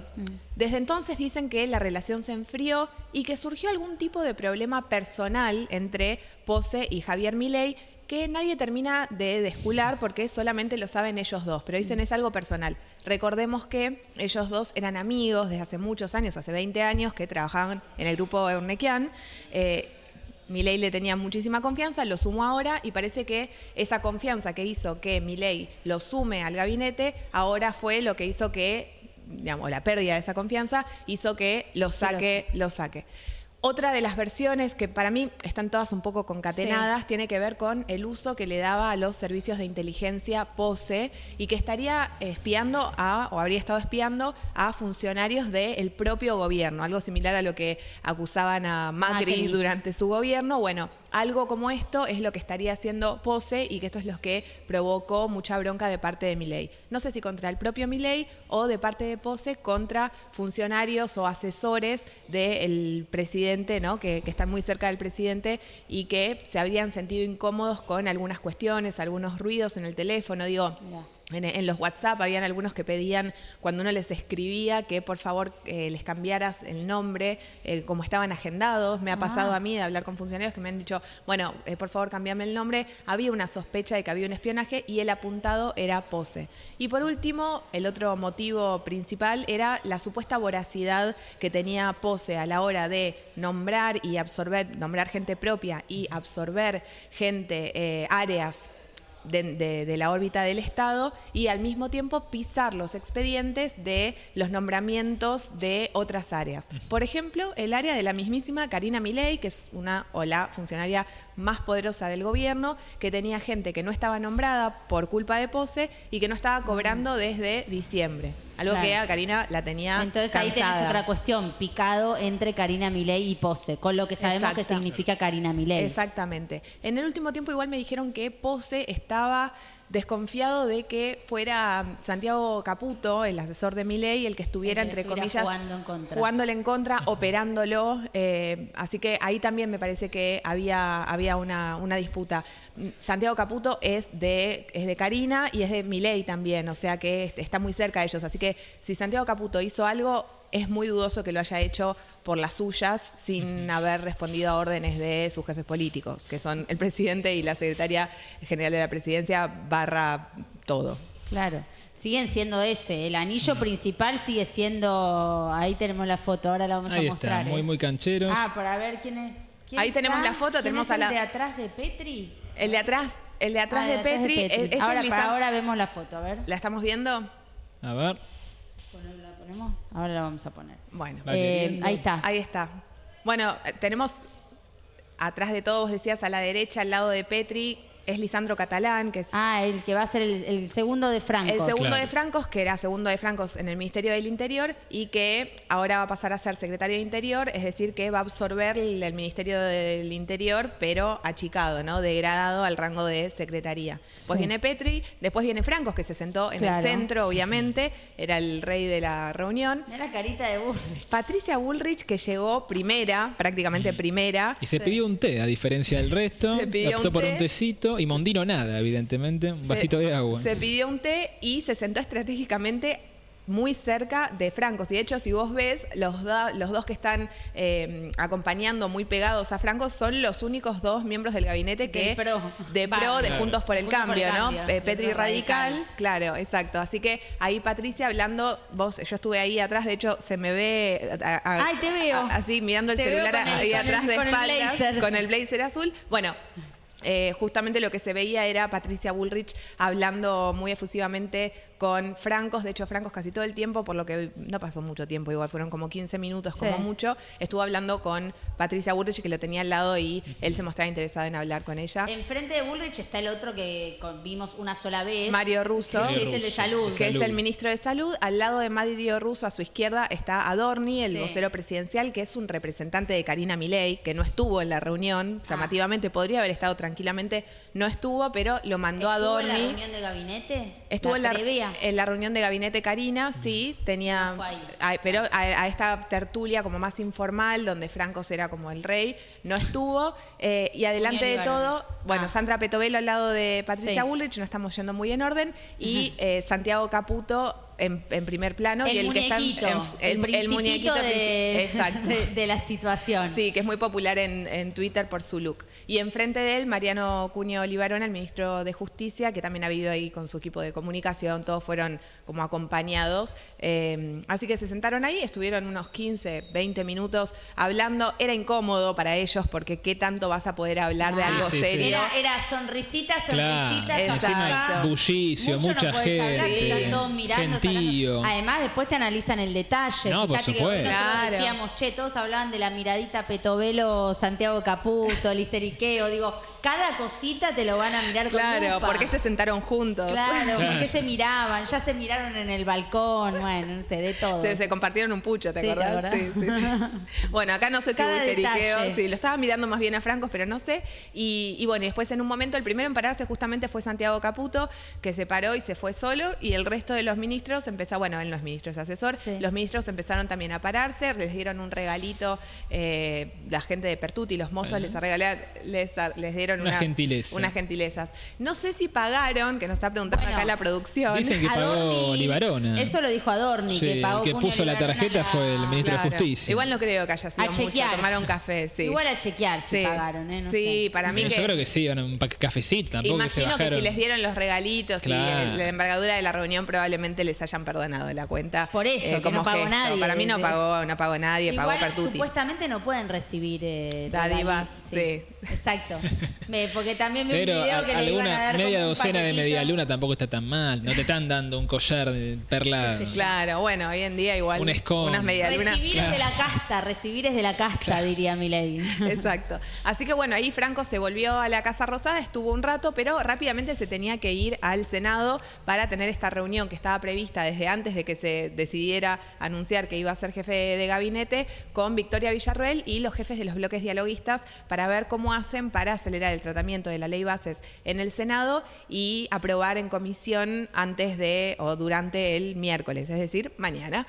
Desde entonces dicen que la relación se enfrió y que surgió algún tipo de problema personal entre Pose y Javier Milei, que nadie termina de descular porque solamente lo saben ellos dos, pero dicen es algo personal. Recordemos que ellos dos eran amigos desde hace muchos años, hace 20 años, que trabajaban en el grupo Eurnequian. Milei le tenía muchísima confianza, lo sumó ahora y parece que esa confianza que hizo que Milei lo sume al gabinete, ahora fue lo que hizo que, digamos, la pérdida de esa confianza hizo que lo saque. Otra de las versiones que para mí están todas un poco concatenadas tiene que ver con el uso que le daba a los servicios de inteligencia Pose y que estaría espiando o habría estado espiando a funcionarios del propio gobierno, algo similar a lo que acusaban a Macri durante su gobierno. Bueno, algo como esto es lo que estaría haciendo Pose y que esto es lo que provocó mucha bronca de parte de Milei. No sé si contra el propio Milei o de parte de Pose contra funcionarios o asesores del presidente, ¿no? que están muy cerca del presidente y que se habrían sentido incómodos con algunas cuestiones, algunos ruidos en el teléfono. Digo, en los WhatsApp habían algunos que pedían, cuando uno les escribía, que por favor les cambiaras el nombre, como estaban agendados. Me ha pasado a mí de hablar con funcionarios que me han dicho, bueno, por favor cambiame el nombre. Había una sospecha de que había un espionaje y el apuntado era Pose. Y por último, el otro motivo principal era la supuesta voracidad que tenía Pose a la hora de nombrar y absorber, nombrar gente propia y absorber gente, áreas de la órbita del Estado y al mismo tiempo pisar los expedientes de los nombramientos de otras áreas. Por ejemplo, el área de la mismísima Karina Milei, que es una o la funcionaria más poderosa del gobierno, que tenía gente que no estaba nombrada por culpa de Pose y que no estaba cobrando desde diciembre. Algo que a Karina la tenía Entonces cansada. ahí tenés otra cuestión, picado entre Karina Milei y Pose, con lo que sabemos que significa Karina Milei. Exactamente. En el último tiempo igual me dijeron que Pose estaba desconfiado de que fuera Santiago Caputo, el asesor de Milei, el que estuviera, entre comillas, jugándole en contra, operándolo. Así que ahí también me parece que había una disputa. Santiago Caputo es de Karina y es de Milei también, o sea que está muy cerca de ellos. Así que si Santiago Caputo hizo algo, es muy dudoso que lo haya hecho por las suyas sin haber respondido a órdenes de sus jefes políticos, que son el presidente y la secretaria general de la presidencia / todo. Claro, siguen siendo ese. El anillo principal sigue siendo... Ahí tenemos la foto, ahora la vamos a mostrar. Ahí está, muy cancheros. Para ver quién es. Ahí tenemos la foto, tenemos ¿El de atrás de Petri? El de atrás de Petri. Es ahora vemos la foto, a ver. ¿La estamos viendo? A ver. Ahora la vamos a poner. Bueno, ahí está. Ahí está. Bueno, tenemos atrás de todos, vos decías, a la derecha, al lado de Petri, es Lisandro Catalán, que es... el que va a ser el segundo de Francos. El segundo de Francos, que era segundo de Francos en el Ministerio del Interior y que ahora va a pasar a ser secretario de Interior, es decir, que va a absorber el Ministerio del Interior, pero achicado, ¿no? Degradado al rango de secretaría. Pues viene Petri, después viene Francos, que se sentó en el centro, obviamente, era el rey de la reunión. Mira la carita de Bullrich. Patricia Bullrich, que llegó primera, prácticamente primera. Y se pidió un té, a diferencia del resto. Se pidió optó por un tecito. Y Mondino nada, evidentemente. Un vasito de agua. Se pidió un té y se sentó estratégicamente muy cerca de Francos. Y de hecho, si vos ves, los dos que están acompañando muy pegados a Francos son los únicos dos miembros del gabinete que de Juntos por el Cambio, ¿no? Petri Radical. Claro, exacto. Así que ahí Patricia hablando, yo estuve ahí atrás, de hecho se me ve ¡ay, te veo! Así mirando el celular ahí atrás de espaldas con el blazer azul. Bueno, justamente lo que se veía era Patricia Bullrich hablando muy efusivamente con Francos. De hecho, Francos casi todo el tiempo, por lo que no pasó mucho tiempo, igual fueron como 15 minutos como mucho, estuvo hablando con Patricia Bullrich, que lo tenía al lado y él se mostraba interesado en hablar con ella. Enfrente de Bullrich está el otro que vimos una sola vez. Mario Russo. Que es el de Salud. Que es el ministro de Salud. Al lado de Mario Russo, a su izquierda, está Adorni, el vocero presidencial, que es un representante de Karina Milei, que no estuvo en la reunión. Llamativamente podría haber estado tranquilamente, no estuvo, pero lo mandó Adorni. ¿Estuvo en la reunión de gabinete? Estuvo en la reunión de gabinete Karina, sí, tenía, pero a esta tertulia como más informal, donde Francos era como el rey, no estuvo. Y adelante de todo, Sandra Petovelo al lado de Patricia Bullrich, no estamos yendo muy en orden, y Santiago Caputo en primer plano. El y el muñequito de la situación. Sí, que es muy popular en Twitter por su look. Y enfrente de él, Mariano Cunio Olivarona, el ministro de Justicia, que también ha habido ahí con su equipo de comunicación, todos fueron como acompañados. Así que se sentaron ahí, estuvieron unos 15, 20 minutos hablando. Era incómodo para ellos porque qué tanto vas a poder hablar de algo serio. Era sonrisita, encima bullicio, mucha gente. Están todos mirando. Además, después te analizan el detalle. No, por supuesto. Decíamos, todos hablaban de la miradita Petovelo, Santiago Caputo, el histeriqueo. Digo, cada cosita te lo van a mirar con Claro, lupa. ¿por qué se sentaron juntos? Claro, ¿por qué se miraban? Ya se miraron en el balcón, bueno, no sé, de todo. Se compartieron un pucho, ¿te Sí, ¿te acordás? acordás? Sí. Bueno, acá no sé si Cada hubo histeriqueo. detalle. Sí, lo estaba mirando más bien a Francos, pero no sé. Y bueno, y después en un momento, el primero en pararse justamente fue Santiago Caputo, que se paró y se fue solo, y el resto de los ministros empezó, bueno, él no es ministro, es asesor, Sí. los ministros empezaron también a pararse, les dieron un regalito, la gente de Pertuti, los mozos les dieron Una gentileza. unas gentilezas. No sé si pagaron, que nos está preguntando Bueno, acá la producción. Dicen que pagó Adorni, Libarona. Eso lo dijo Adorni, Sí, que pagó el que Cunha puso la Libarona tarjeta fue el ministro de Claro. Justicia. Igual no creo que haya sido A mucho, chequear. tomaron café, sí. Igual a chequear si Sí. pagaron, ¿eh? No Sí, sé. para mí Yo que... creo que sí, un cafecito, tampoco que se Imagino que bajaron. si les dieron los regalitos Claro. y la envergadura de la reunión probablemente les hayan perdonado la cuenta. Por eso, que como no pagó gesto. nadie. Para mí no pagó nadie, pagó Igual Pertuti. supuestamente no pueden recibir Dádivas, regalos. sí. Exacto. Porque también vi un Pero video que le iban a alguna dar media como un docena de paquetito. media luna tampoco está tan mal. No te están dando un collar de perla. Qué sé yo. Claro, bueno, hoy en día igual Un escón. unas medialunas. Recibir es de la casta, recibir es de la casta, diría Milei. Exacto. Así que bueno, ahí Franco se volvió a la Casa Rosada, estuvo un rato, pero rápidamente se tenía que ir al Senado para tener esta reunión que estaba prevista desde antes de que se decidiera anunciar que iba a ser jefe de gabinete con Victoria Villarroel y los jefes de los bloques dialoguistas para ver cómo hacen para acelerar el tratamiento de la ley bases en el Senado y aprobar en comisión antes de o durante el miércoles, es decir, mañana.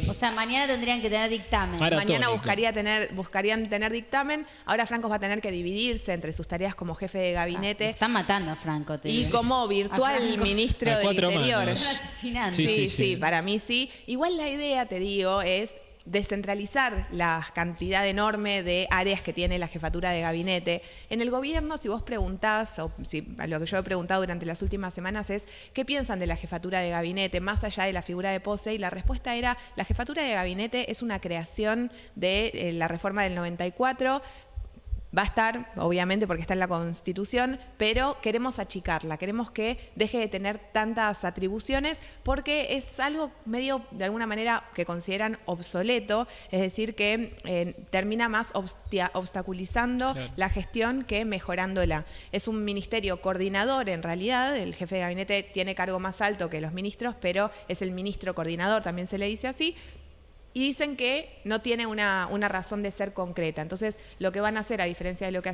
O sea, mañana tendrían que tener dictamen. Ahora- Mañana Maratónico. buscarían tener dictamen. Ahora Francos va a tener que dividirse entre sus tareas como jefe de Lo gabinete están matando a Franco, te y digo. como A virtual Franco. ministro A del cuatro Interior. manos. Es un asesinante. Sí, Sí, sí, sí. para mí sí. Igual la idea, te digo, es descentralizar la cantidad enorme de áreas que tiene la jefatura de gabinete. En el gobierno, si vos preguntás, o si, a lo que yo he preguntado durante las últimas semanas es, ¿qué piensan de la jefatura de gabinete más allá de la figura de Pose? Y la respuesta era, la jefatura de gabinete es una creación de la reforma del 94, va a estar, obviamente, porque está en la Constitución, pero queremos achicarla, queremos que deje de tener tantas atribuciones porque es algo medio, de alguna manera, que consideran obsoleto, es decir, que termina más obstaculizando Claro. la gestión que mejorándola. Es un ministerio coordinador, en realidad, el jefe de gabinete tiene cargo más alto que los ministros, pero es el ministro coordinador, también se le dice así, y dicen que no tiene una razón de ser concreta. Entonces, lo que van a hacer, a diferencia de lo que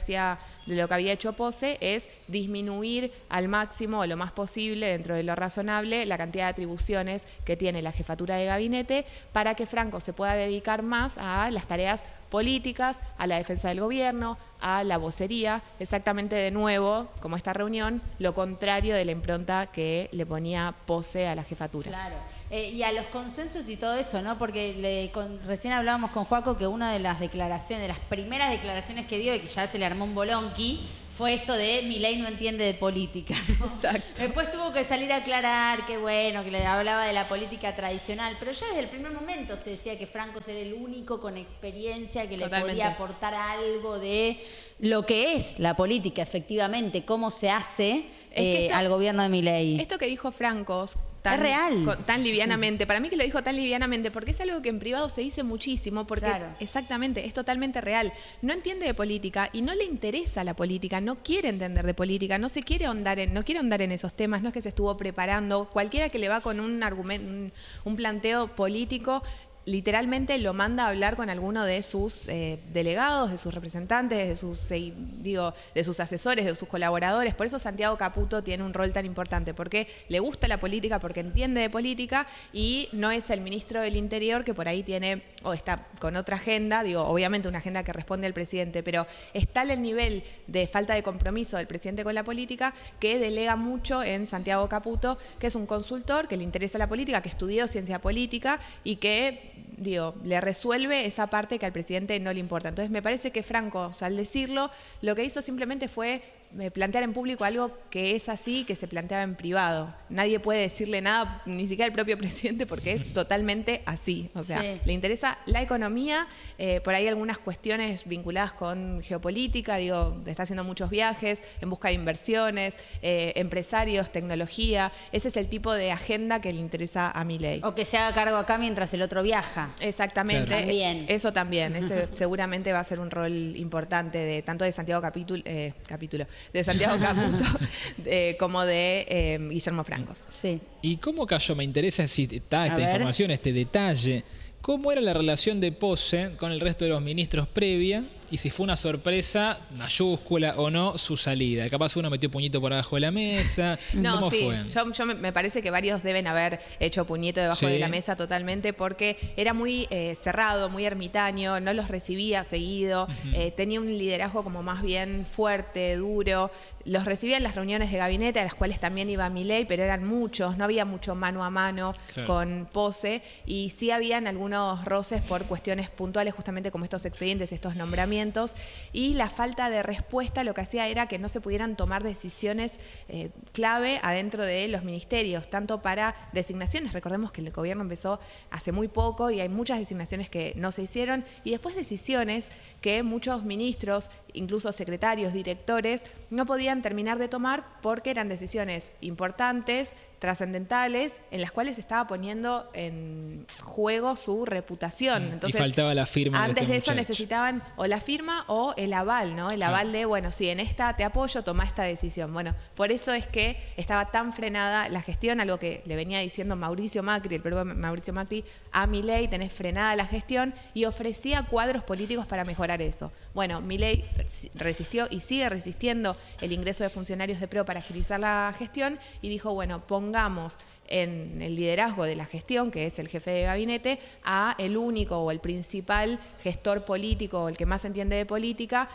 había hecho Pose, es disminuir al máximo o lo más posible, dentro de lo razonable, la cantidad de atribuciones que tiene la jefatura de gabinete para que Franco se pueda dedicar más a las tareas políticas, a la defensa del gobierno, a la vocería, exactamente de nuevo, como esta reunión, lo contrario de la impronta que le ponía Pose a la jefatura. Claro. Y a los consensos y todo eso, ¿no? Porque recién hablábamos con Joaco que una de las declaraciones, de las primeras declaraciones que dio y que ya se le armó un bolonqui, fue esto de Milei no entiende de política, ¿no? Exacto. Después tuvo que salir a aclarar que bueno, que le hablaba de la política tradicional, pero ya desde el primer momento se decía que Franco era el único con experiencia que Totalmente. le podía aportar algo de lo que es la política, efectivamente, cómo se hace que al gobierno de Milei. Esto que dijo Francos Es real. tan livianamente, para mí que lo dijo tan livianamente, porque es algo que en privado se dice muchísimo, porque Claro. exactamente, es totalmente real. No entiende de política y no le interesa la política, no quiere entender de política, no quiere ahondar en esos temas, no es que se estuvo preparando. Cualquiera que le va con un argumento, un planteo político, literalmente lo manda a hablar con alguno de sus delegados, de sus representantes, de sus asesores, de sus colaboradores. Por eso Santiago Caputo tiene un rol tan importante, porque le gusta la política, porque entiende de política y no es el ministro del Interior que por ahí tiene o está con otra agenda, obviamente una agenda que responde al presidente, pero está el nivel de falta de compromiso del presidente con la política que delega mucho en Santiago Caputo, que es un consultor que le interesa la política, que estudió ciencia política y que le resuelve esa parte que al presidente no le importa. Entonces me parece que Franco, al decirlo, lo que hizo simplemente fue plantear en público algo que es así, que se planteaba en privado. Nadie puede decirle nada, ni siquiera el propio presidente, porque es totalmente así. O sea, le interesa la economía, por ahí algunas cuestiones vinculadas con geopolítica, está haciendo muchos viajes en busca de inversiones, empresarios, tecnología. Ese es el tipo de agenda que le interesa a Milei. O que se haga cargo acá mientras el otro viaja. Exactamente. Claro. También. Eso también. Ese seguramente va a ser un rol importante de tanto de Santiago de Santiago Caputo como de Guillermo Francos. Sí. ¿Y cómo cayó? Me interesa si está esta A ver. información, este detalle. ¿Cómo era la relación de Pose con el resto de los ministros previa? Y si fue una sorpresa, mayúscula o no, su salida. Capaz uno metió puñito por abajo de la mesa. No, ¿Cómo sí, fue? yo me parece que varios deben haber hecho puñito debajo Sí. de la mesa totalmente porque era muy cerrado, muy ermitaño, no los recibía seguido, tenía un liderazgo como más bien fuerte, duro. Los recibía en las reuniones de gabinete, a las cuales también iba Milei, pero eran muchos, no había mucho mano a mano Claro. con Pose, y sí habían algunos roces por cuestiones puntuales, justamente como estos expedientes, estos nombramientos, y la falta de respuesta lo que hacía era que no se pudieran tomar decisiones clave adentro de los ministerios, tanto para designaciones. Recordemos que el gobierno empezó hace muy poco y hay muchas designaciones que no se hicieron, y después decisiones que muchos ministros, incluso secretarios, directores, no podían terminar de tomar porque eran decisiones importantes, trascendentales, en las cuales se estaba poniendo en juego su reputación. Entonces, y faltaba la firma antes de eso muchacho. necesitaban o la firma o el aval, ¿no? El aval de, bueno, sí, en esta te apoyo, toma esta decisión. Bueno, por eso es que estaba tan frenada la gestión, algo que le venía diciendo Mauricio Macri, el propio Mauricio Macri, a Milei: tenés frenada la gestión, y ofrecía cuadros políticos para mejorar eso. Bueno, Milei resistió y sigue resistiendo el ingreso de funcionarios de PRO para agilizar la gestión, y dijo, bueno, pongamos en el liderazgo de la gestión, que es el jefe de gabinete, a el único o el principal gestor político, o el que más entiende de política,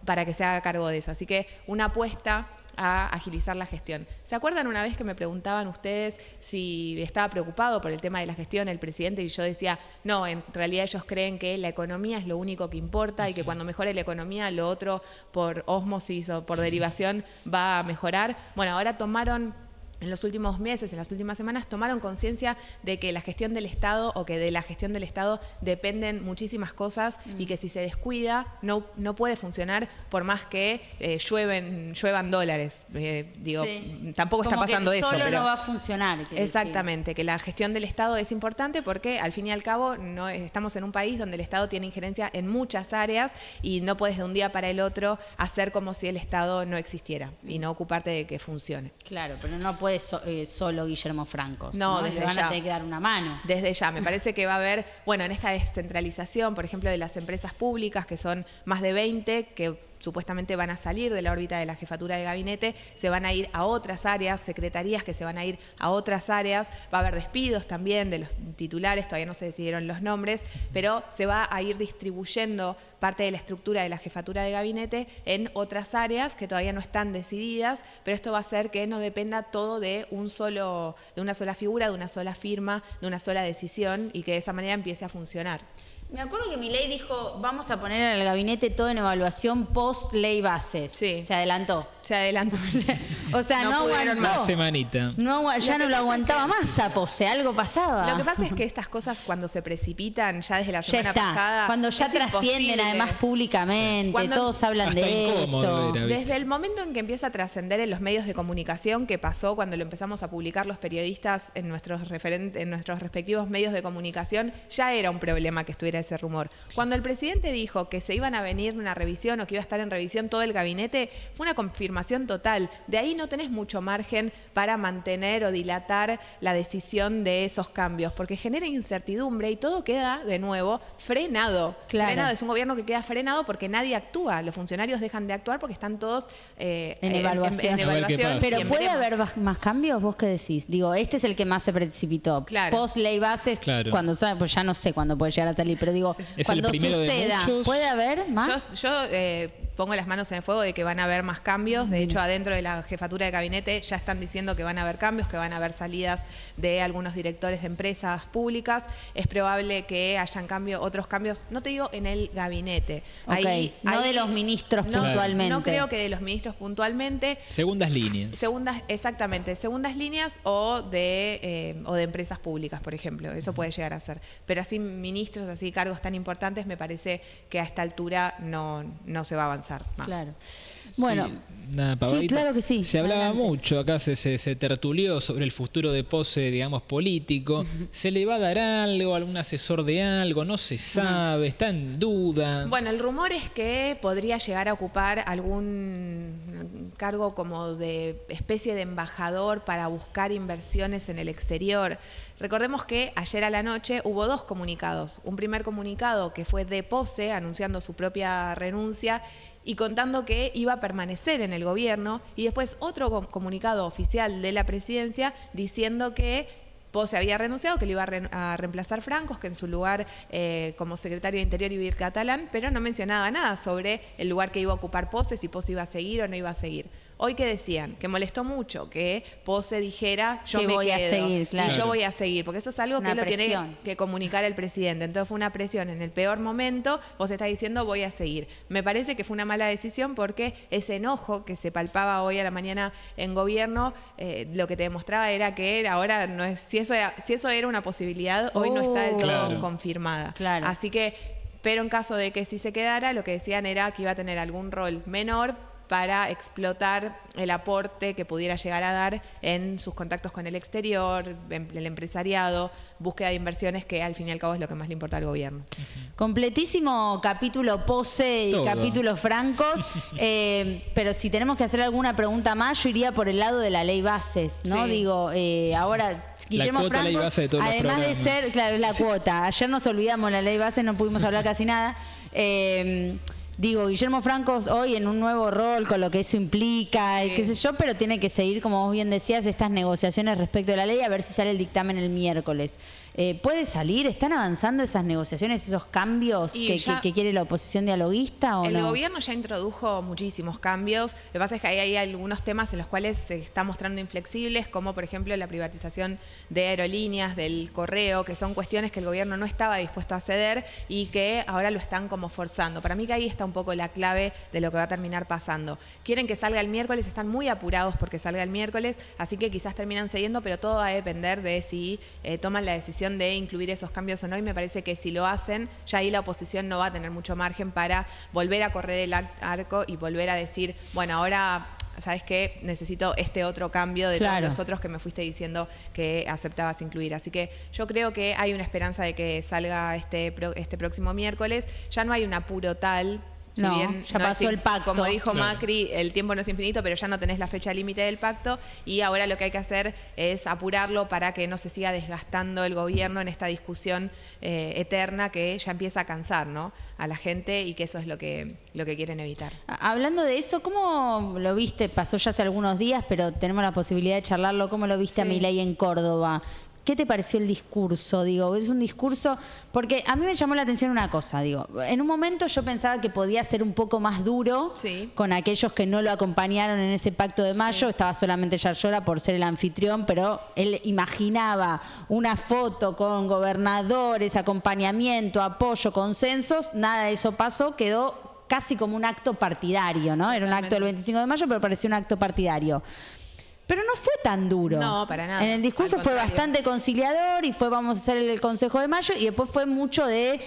para que se haga cargo de eso. Así que una apuesta a agilizar la gestión. ¿Se acuerdan una vez que me preguntaban ustedes si estaba preocupado por el tema de la gestión el presidente? Y yo decía, no, en realidad ellos creen que la economía es lo único que importa y que cuando mejore la economía, lo otro por ósmosis o por derivación va a mejorar. Bueno, ahora tomaron, en los últimos meses, en las últimas semanas, tomaron conciencia de que la gestión del Estado, o que de la gestión del Estado dependen muchísimas cosas, y que si se descuida no puede funcionar por más que lluevan dólares. Sí. Tampoco está Como que pasando eso. solo Pero no va a funcionar. quiere exactamente, que la gestión del Estado es importante porque al fin y al cabo no estamos en un país donde el Estado tiene injerencia en muchas áreas y no puedes de un día para el otro hacer como si el Estado no existiera y no ocuparte de que funcione. decir. Claro, pero no puede solo Guillermo Francos. No, Le desde van ya. a tener que dar una mano. Desde ya, me parece que va a haber, bueno, en esta descentralización, por ejemplo, de las empresas públicas, que son más de 20, que supuestamente van a salir de la órbita de la jefatura de gabinete, se van a ir a otras áreas, secretarías que se van a ir a otras áreas, va a haber despidos también de los titulares, todavía no se decidieron los nombres, pero se va a ir distribuyendo parte de la estructura de la jefatura de gabinete en otras áreas que todavía no están decididas, pero esto va a hacer que no dependa todo de una sola figura, de una sola firma, de una sola decisión, y que de esa manera empiece a funcionar. Me acuerdo que Milei dijo, vamos a poner al gabinete todo en evaluación post ley bases. Sí. Se adelantó. Se adelantó. O sea, no pudieron aguantó. Una semanita. Ya no lo aguantaba más a Pose, algo pasaba. Lo que pasa es que estas cosas, cuando se precipitan ya desde la ya semana está. pasada, Cuando ya es trascienden imposible. además públicamente, Cuando- todos hablan Hasta de incómodo eso. era. ¿viste? Desde el momento en que empieza a trascender en los medios de comunicación, que pasó cuando lo empezamos a publicar los periodistas en nuestros respectivos medios de comunicación, ya era un problema que estuviera ese rumor. Cuando el presidente dijo que se iban a venir una revisión o que iba a estar en revisión todo el gabinete, fue una confirmación total. De ahí no tenés mucho margen para mantener o dilatar la decisión de esos cambios, porque genera incertidumbre y todo queda, de nuevo, frenado. Claro. Frenado. Es un gobierno que queda frenado porque nadie actúa. Los funcionarios dejan de actuar porque están todos En evaluación. A ver qué pasa. y Pero en ¿puede veremos. haber más cambios? ¿Vos qué decís? Digo, este es el que más se precipitó. Claro. Post ley bases, Claro. cuando sale, pues ya no sé cuándo puede llegar a salir, pero digo, Es cuando el primero de suceda, muchos. ¿puede haber más? Yo pongo las manos en el fuego de que van a haber más cambios. De hecho, adentro de la jefatura de gabinete ya están diciendo que van a haber cambios, que van a haber salidas de algunos directores de empresas públicas. Es probable que hayan otros cambios, no te digo en el gabinete. Okay. No de los ministros puntualmente. No creo que de los ministros puntualmente. Segundas líneas. Exactamente, segundas líneas o de empresas públicas, por ejemplo. Eso puede llegar a ser. Pero así ministros, así cargos tan importantes, me parece que a esta altura no se va a avanzar más. Claro. Bueno, sí, claro que sí. Se hablaba mucho, acá se tertulió sobre el futuro de Pose, digamos, político. ¿Se le va a dar algo, algún asesor de algo? No se sabe, está en duda. Bueno, el rumor es que podría llegar a ocupar algún cargo como de especie de embajador para buscar inversiones en el exterior. Recordemos que ayer a la noche hubo 2 comunicados. Un primer comunicado que fue de Pose, anunciando su propia renuncia y contando que iba a permanecer en el gobierno, y después otro comunicado oficial de la presidencia diciendo que Pose había renunciado, que le iba a reemplazar Francos, que en su lugar como secretario de Interior iba a ir Catalán, pero no mencionaba nada sobre el lugar que iba a ocupar Pose, si Pose iba a seguir o no iba a seguir. Hoy que decían, que molestó mucho que Pose dijera yo me quedo, a seguir, claro. Y yo voy a seguir, porque eso es algo que lo tiene que comunicar el presidente. Entonces fue una presión en el peor momento, Pose está diciendo voy a seguir. Me parece que fue una mala decisión porque ese enojo que se palpaba hoy a la mañana en gobierno, lo que te demostraba era que ahora no es, si eso era una posibilidad, hoy no está del todo confirmada. Claro. Así que, pero en caso de que si se quedara, lo que decían era que iba a tener algún rol menor para explotar el aporte que pudiera llegar a dar en sus contactos con el exterior, el empresariado, búsqueda de inversiones, que al fin y al cabo es lo que más le importa al gobierno. Completísimo capítulo Pose y capítulo Francos, pero si tenemos que hacer alguna pregunta más, yo iría por el lado de la ley bases, ¿no? Sí. Digo, ahora Guillermo Francos, ley base de todos además los de ser, claro, es la cuota. Ayer nos olvidamos la ley base, no pudimos hablar casi nada. Digo, Guillermo Francos hoy en un nuevo rol con lo que eso implica, qué sé yo, pero tiene que seguir, como vos bien decías, estas negociaciones respecto a la ley, a ver si sale el dictamen el miércoles. ¿Puede salir? ¿Están avanzando esas negociaciones, esos cambios que quiere la oposición dialoguista o no? El gobierno ya introdujo muchísimos cambios. Lo que pasa es que hay algunos temas en los cuales se está mostrando inflexibles, como por ejemplo la privatización de aerolíneas, del correo, que son cuestiones que el gobierno no estaba dispuesto a ceder y que ahora lo están como forzando. Para mí que ahí está un poco la clave de lo que va a terminar pasando. Quieren que salga el miércoles, están muy apurados porque salga el miércoles, así que quizás terminan cediendo, pero todo va a depender de si toman la decisión de incluir esos cambios o no, y me parece que si lo hacen, ya ahí la oposición no va a tener mucho margen para volver a correr el arco y volver a decir, bueno, ahora, ¿sabes qué? Necesito este otro cambio de todos los otros que me fuiste diciendo que aceptabas incluir. Así que yo creo que hay una esperanza de que salga este próximo miércoles. Ya no hay un apuro tal. Si no, bien ya pasó el pacto. Como dijo Macri, el tiempo no es infinito, pero ya no tenés la fecha límite del pacto, y ahora lo que hay que hacer es apurarlo para que no se siga desgastando el gobierno en esta discusión eterna que ya empieza a cansar, ¿no?, a la gente, y que eso es lo que quieren evitar. Hablando de eso, ¿cómo lo viste? Pasó ya hace algunos días, pero tenemos la posibilidad de charlarlo. ¿Cómo lo viste a Milei en Córdoba? ¿Qué te pareció el discurso? Digo, es un discurso, porque a mí me llamó la atención una cosa, digo, en un momento yo pensaba que podía ser un poco más duro con aquellos que no lo acompañaron en ese pacto de mayo. Estaba solamente Yarlora por ser el anfitrión, pero él imaginaba una foto con gobernadores, acompañamiento, apoyo, consensos. Nada de eso pasó, quedó casi como un acto partidario, ¿no? Era un acto del 25 de mayo, pero parecía un acto partidario. Pero no fue tan duro. No, para nada. En el discurso fue bastante conciliador y fue vamos a hacer el Consejo de Mayo, y después fue mucho de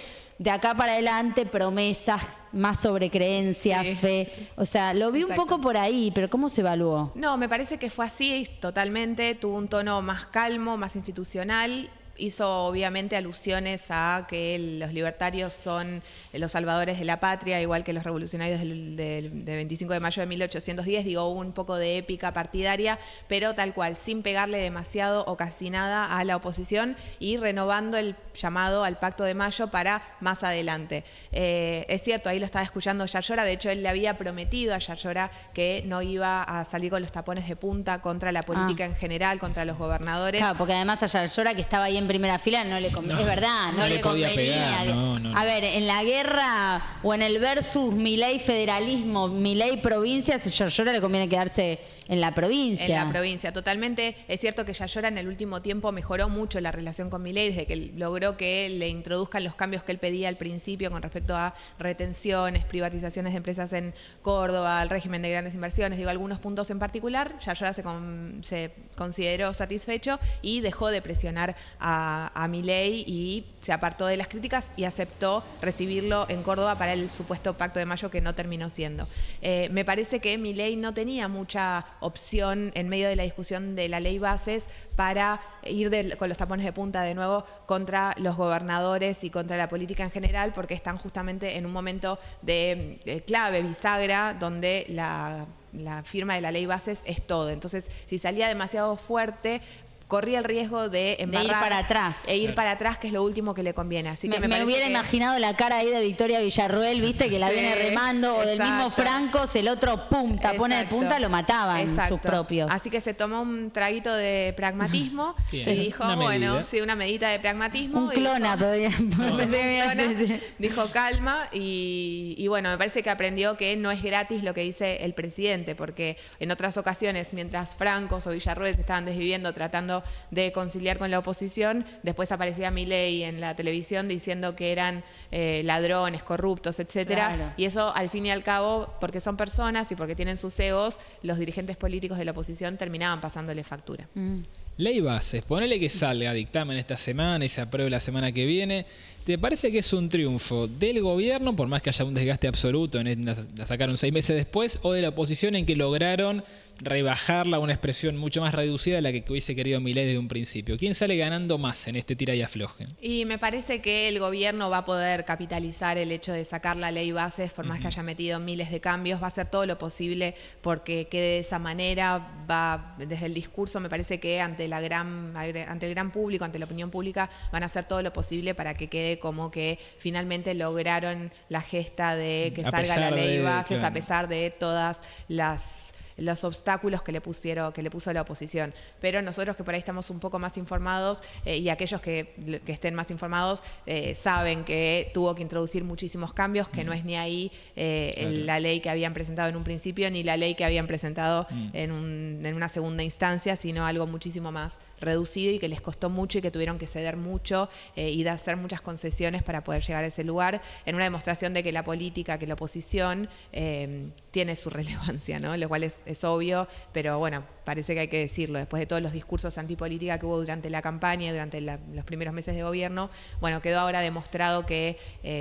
acá para adelante, promesas, más sobre creencias, fe. O sea, lo vi un poco por ahí, pero ¿cómo se evaluó? No, me parece que fue así totalmente. Tuvo un tono más calmo, más institucional. Hizo obviamente alusiones a que los libertarios son los salvadores de la patria, igual que los revolucionarios del 25 de mayo de 1810. Digo, hubo un poco de épica partidaria, pero tal cual, sin pegarle demasiado o casi nada a la oposición, y renovando el llamado al Pacto de Mayo para más adelante. Es cierto, ahí lo estaba escuchando Yarlora. De hecho, él le había prometido a Yarlora que no iba a salir con los tapones de punta contra la política en general, contra los gobernadores. Claro, porque además a Yarlora, que estaba ahí en en primera fila no le convenía. Es verdad, no le podía convenía. pegar, no. A ver, en la guerra o en el versus Milei federalismo, Milei provincias, Yayora le conviene quedarse en la provincia. En la provincia, totalmente. Es cierto que Yayora en el último tiempo mejoró mucho la relación con Milei desde que logró que le introduzcan los cambios que él pedía al principio con respecto a retenciones, privatizaciones de empresas en Córdoba, al régimen de grandes inversiones, digo, algunos puntos en particular. Yayora se consideró satisfecho y dejó de presionar a Milei y se apartó de las críticas y aceptó recibirlo en Córdoba para el supuesto Pacto de Mayo que no terminó siendo. Me parece que Milei no tenía mucha opción en medio de la discusión de la ley bases para ir con los tapones de punta de nuevo contra los gobernadores y contra la política en general, porque están justamente en un momento de clave, bisagra, donde la firma de la ley bases es todo. Entonces, si salía demasiado fuerte, corría el riesgo de embarrar, ir para atrás. E ir para atrás, que es lo último que le conviene. Así que me hubiera imaginado la cara ahí de Victoria Villarruel, viste, que la viene remando, o del mismo Francos, el otro pum, tapone de punta, lo mataban sus propios. Así que se tomó un traguito de pragmatismo y dijo, una medida de pragmatismo. Un clona todavía. Dijo calma y bueno, me parece que aprendió que no es gratis lo que dice el presidente, porque en otras ocasiones, mientras Francos o Villarruel se estaban desviviendo tratando de conciliar con la oposición, después aparecía Milei en la televisión diciendo que eran ladrones, corruptos, etcétera. Claro. Y eso, al fin y al cabo, porque son personas y porque tienen sus egos, los dirigentes políticos de la oposición terminaban pasándole factura. Ley bases, ponele que salga dictamen esta semana y se apruebe la semana que viene. ¿Te parece que es un triunfo del gobierno, por más que haya un desgaste absoluto, la sacaron 6 meses después, o de la oposición en que lograron rebajarla a una expresión mucho más reducida de la que hubiese querido Milei desde un principio? ¿Quién sale ganando más en este tira y afloje? Y me parece que el gobierno va a poder capitalizar el hecho de sacar la ley bases, por más que haya metido miles de cambios, va a hacer todo lo posible porque quede de esa manera. Va desde el discurso, me parece que ante el gran público, ante la opinión pública, van a hacer todo lo posible para que quede como que finalmente lograron la gesta de que salga la ley bases, claro, a pesar de todas los obstáculos que le puso la oposición. Pero nosotros que por ahí estamos un poco más informados y aquellos que estén más informados saben que tuvo que introducir muchísimos cambios, que no es ni ahí claro, la ley que habían presentado en un principio ni la ley que habían presentado en una segunda instancia, sino algo muchísimo más reducido y que les costó mucho y que tuvieron que ceder mucho y de hacer muchas concesiones para poder llegar a ese lugar, en una demostración de que la política, que la oposición tiene su relevancia, ¿no? Lo cual es obvio, pero bueno, parece que hay que decirlo. Después de todos los discursos antipolítica que hubo durante la campaña y durante los primeros meses de gobierno, bueno, quedó ahora demostrado que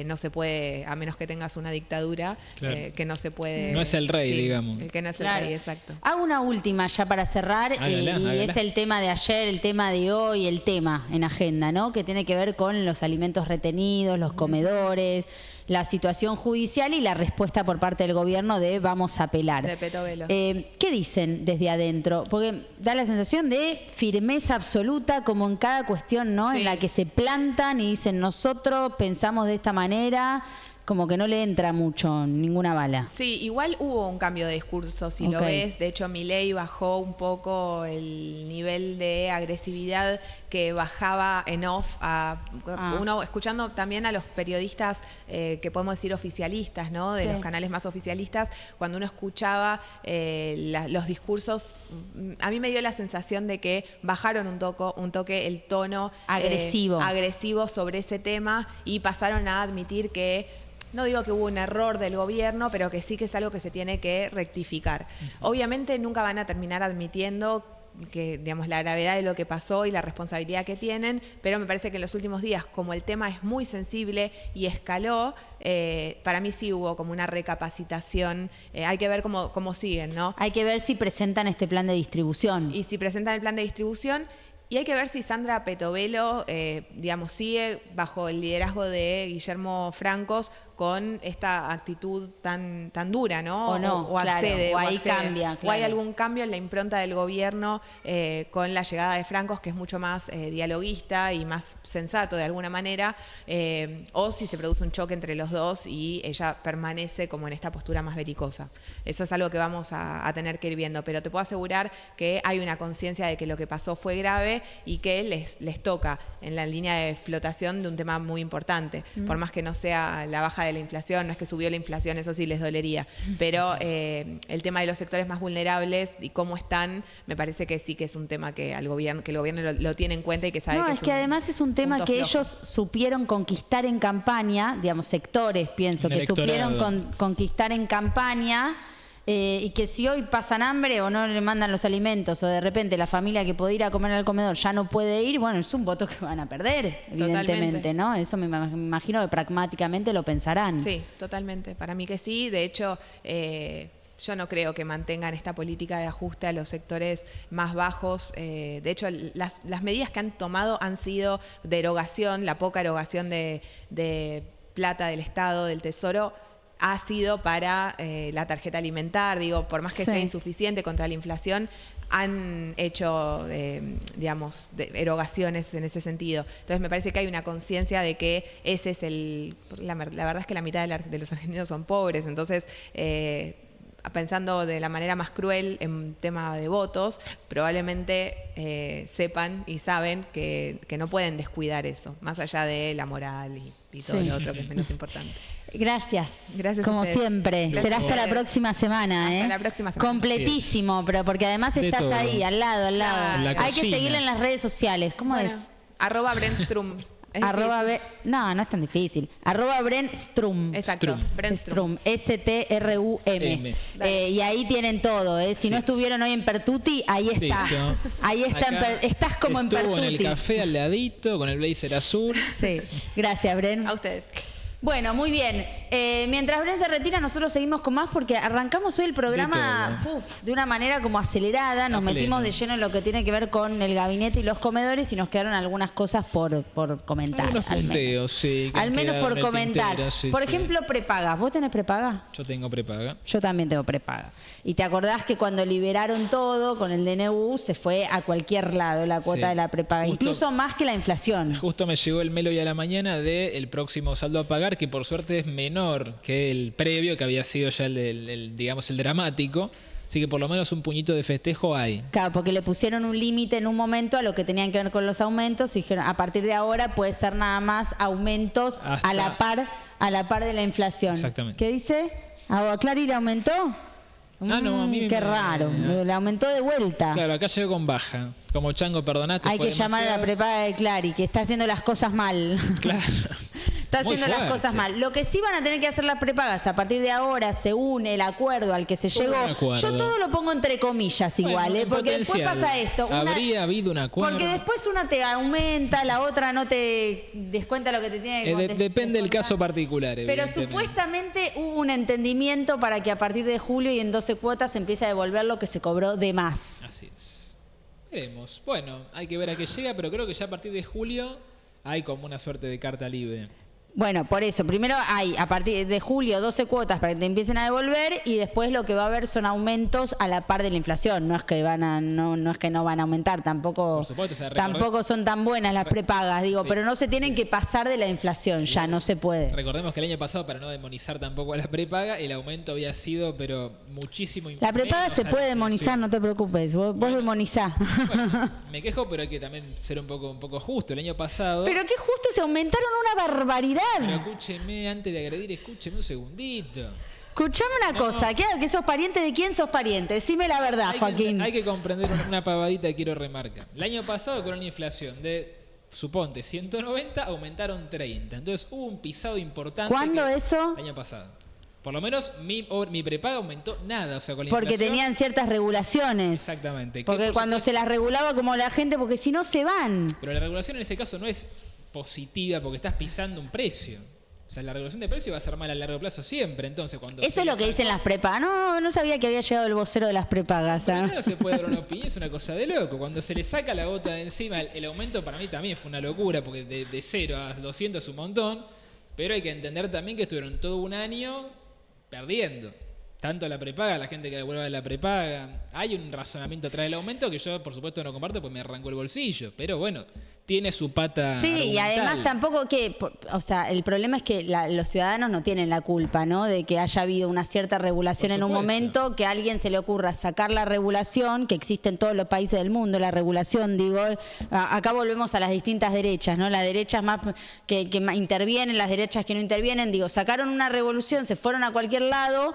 no se puede, a menos que tengas una dictadura, claro, que no se puede... No es el rey, digamos. Que no es claro, el rey, exacto. Hago una última ya para cerrar, hágala. Es el tema de ayer, el tema de hoy, el tema en agenda, ¿no? Que tiene que ver con los alimentos retenidos, los comedores, la situación judicial y la respuesta por parte del gobierno de vamos a apelar. De Petovelo. ¿Qué dicen desde adentro? Porque da la sensación de firmeza absoluta, como en cada cuestión, ¿no? Sí. En la que se plantan y dicen nosotros pensamos de esta manera. Como que no le entra mucho ninguna bala. Sí, igual hubo un cambio de discurso, si lo ves. De hecho, Milei bajó un poco el nivel de agresividad que bajaba en off uno, escuchando también a los periodistas que podemos decir oficialistas, ¿no? De los canales más oficialistas, cuando uno escuchaba los discursos, a mí me dio la sensación de que bajaron un toque el tono agresivo sobre ese tema y pasaron a admitir que no digo que hubo un error del gobierno, pero que sí que es algo que se tiene que rectificar. Obviamente nunca van a terminar admitiendo que, digamos, la gravedad de lo que pasó y la responsabilidad que tienen, pero me parece que en los últimos días, como el tema es muy sensible y escaló, para mí sí hubo como una recapacitación. Hay que ver cómo siguen, ¿no? Hay que ver si presentan este plan de distribución. Y si presentan el plan de distribución. Y hay que ver si Sandra Petovelo, sigue bajo el liderazgo de Guillermo Francos con esta actitud tan dura, ¿no? O no, o accede, claro, o ahí accede. cambia, O hay claro. algún cambio en la impronta del gobierno con la llegada de Francos, que es mucho más dialoguista y más sensato de alguna manera, o si se produce un choque entre los dos y ella permanece como en esta postura más belicosa. Eso es algo que vamos a tener que ir viendo, pero te puedo asegurar que hay una conciencia de que lo que pasó fue grave y que les toca en la línea de flotación de un tema muy importante. Por más que no sea la baja de la inflación, no es que subió la inflación, eso sí les dolería, pero el tema de los sectores más vulnerables y cómo están, me parece que sí que es un tema que el gobierno lo tiene en cuenta y que sabe No, que es que además es un tema punto que flojo. ellos supieron conquistar en campaña, digamos, sectores, pienso, En el que supieron electorado. conquistar en campaña. Y que si hoy pasan hambre o no le mandan los alimentos o de repente la familia que podía ir a comer al comedor ya no puede ir, bueno, es un voto que van a perder, evidentemente, Totalmente. ¿no? Eso me imagino que pragmáticamente lo pensarán. Sí, totalmente. Para mí que sí. De hecho, yo no creo que mantengan esta política de ajuste a los sectores más bajos. De hecho, las medidas que han tomado han sido de erogación, la poca erogación de plata del Estado, del Tesoro, ha sido para la tarjeta alimentar. Digo, por más que Sí. sea insuficiente contra la inflación, han hecho, digamos, erogaciones en ese sentido. Entonces me parece que hay una conciencia de que ese es la verdad es que la mitad de los argentinos son pobres, entonces pensando de la manera más cruel en tema de votos, probablemente sepan y saben que no pueden descuidar eso, más allá de la moral y todo Sí. lo otro que es menos importante. Gracias. Gracias a Como ustedes. siempre. Gracias Será a hasta la ustedes. próxima semana, Hasta ¿eh? la próxima semana. Completísimo, pero porque además De estás todo. ahí, al lado, al lado. Claro. En la Hay que cocina. seguirla en las redes sociales. ¿Cómo Bueno, es? @Brenstrum. Es Arroba difícil. no es tan difícil. Brenstrum. Exacto, Strum. Brenstrum. Strum. M. Y ahí tienen todo, ¿eh? Si no Sí. estuvieron hoy en Pertuti, ahí está. Listo. Ahí está. Acá Estás como en estuvo Pertuti. en el café al ladito, con el blazer azul. Sí. Gracias, Bren. A ustedes. Bueno, muy bien. Mientras Bren se retira, nosotros seguimos con más porque arrancamos hoy el programa de una manera como acelerada. Nos A metimos pleno. de lleno en lo que tiene que ver con el gabinete y los comedores y nos quedaron algunas cosas por comentar. Algunos al menos. punteos, sí. que Al han menos quedado por en el comentar. tintero, sí, Por sí. ejemplo, prepagas. ¿Vos tenés prepaga? Yo tengo prepaga. Yo también tengo prepaga. Y te acordás que cuando liberaron todo con el DNU se fue a cualquier lado la cuota Sí. de la prepaga, Justo- incluso más que la inflación. Justo me llegó el mail hoy a la mañana del próximo saldo a pagar, que por suerte es menor que el previo, que había sido ya digamos, el dramático. Así que por lo menos un puñito de festejo hay. Claro, porque le pusieron un límite en un momento a lo que tenían que ver con los aumentos y dijeron, a partir de ahora puede ser nada más aumentos Hasta- a la par de la inflación. Exactamente. ¿Qué dice? ¿A Clary le aumentó? No, a mí qué me- raro, le aumentó de vuelta. Claro, acá llegó con baja. Como Chango, perdonaste. Hay fue que llamar a la demasiado. prepaga de Clary, que está haciendo las cosas mal. Claro. Está Muy haciendo las fuerte. cosas mal. Lo que sí van a tener que hacer las prepagas a partir de ahora, según el acuerdo al que se ¿Cómo llegó. un acuerdo? Yo todo lo pongo entre comillas igual, Bueno, ¿eh? en Porque después potencial. pasa esto. Habría habido un acuerdo. Porque después una te aumenta, la otra no te descuenta lo que te tiene que Depende del descontar. caso particular. Pero evidentemente. supuestamente hubo un entendimiento para que a partir de julio y en 12 cuotas se empiece a devolver lo que se cobró de más. Así es. Veremos. Bueno, hay que ver a qué llega, pero creo que ya a partir de julio hay como una suerte de carta libre. Bueno, por eso, primero hay a partir de julio 12 cuotas para que te empiecen a devolver y después lo que va a haber son aumentos a la par de la inflación. No es que no es que no van a aumentar, tampoco, Por supuesto, o sea, tampoco son tan buenas las prepagas, digo, Sí, pero no se tienen que pasar de la inflación, ya no se puede. Recordemos que el año pasado, para no demonizar tampoco a la prepaga, el aumento había sido, pero muchísimo. La prepaga menos se a la puede inflación. demonizar, no te preocupes, vos demonizá. Bueno, me quejo, pero hay que también ser un poco justo. El año pasado. Pero qué justo, se aumentaron una barbaridad. Pero escúcheme, antes de agredir, escúcheme un segundito. Escuchame una No. cosa, claro que sos pariente, ¿de quién sos pariente? Decime la verdad, Joaquín. Hay que comprender una pavadita que quiero remarcar. El año pasado, con una inflación de, suponte, 190, aumentaron 30. Entonces hubo un pisado importante. ¿Cuándo eso? El año pasado. Por lo menos mi prepaga aumentó nada. O sea, con la Porque inflación- tenían ciertas regulaciones. Exactamente. ¿Qué Porque cuando se las regulaba como la gente, porque si no se van. Pero la regulación en ese caso no es positiva porque estás pisando un precio. O sea, la regulación de precio va a ser mala a largo plazo siempre. Entonces, cuando Eso es lo que dicen las prepagas. No sabía que había llegado el vocero de las prepagas. ¿ah? Primero se puede dar una opinión, es una cosa de loco. Cuando se le saca la gota de encima, el aumento para mí también fue una locura, porque de 0 a 200 es un montón. Pero hay que entender también que estuvieron todo un año perdiendo. Tanto la prepaga, la gente que devuelve la prepaga. Hay un razonamiento atrás del aumento que yo, por supuesto, no comparto porque me arrancó el bolsillo. Pero bueno, tiene su pata Sí, y argumental. además tampoco o sea, el problema es que los ciudadanos no tienen la culpa, ¿no? De que haya habido una cierta regulación Por en un supuesto. momento, que a alguien se le ocurra sacar la regulación, que existe en todos los países del mundo, la regulación, digo, acá volvemos a las distintas derechas, ¿no? Las derechas más que intervienen, las derechas que no intervienen, digo, sacaron una revolución, se fueron a cualquier lado,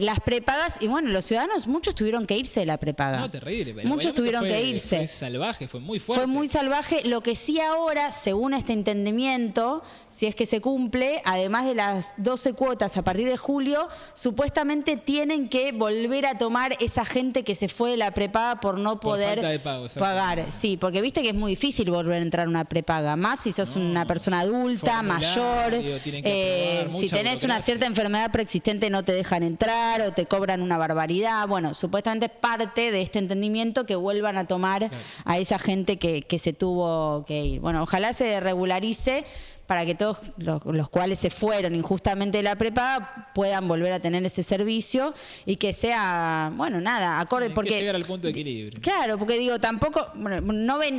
las prepagas, y bueno, los ciudadanos, muchos tuvieron que irse de la prepaga. No, terrible. pero Muchos obviamente tuvieron que irse. Fue salvaje, fue muy fuerte. Fue muy salvaje. Lo que sí ahora, según este entendimiento, si es que se cumple, además de las 12 cuotas a partir de julio, supuestamente tienen que volver a tomar esa gente que se fue de la prepaga por no Por poder falta de pago, pagar. Sí, porque viste que es muy difícil volver a entrar a una prepaga, más si sos una persona adulta, mayor, tienen que aprobar, si mucha tenés una burocracia. cierta enfermedad preexistente no te dejan entrar o te cobran una barbaridad. Bueno, supuestamente es parte de este entendimiento que vuelvan a tomar a esa gente que se tuvo que ir. Bueno, ojalá se regularice para que todos los cuales se fueron injustamente de la prepaga puedan volver a tener ese servicio y que sea, bueno, nada, acorde, Tienen porque que llegar al punto de equilibrio. claro, porque digo, tampoco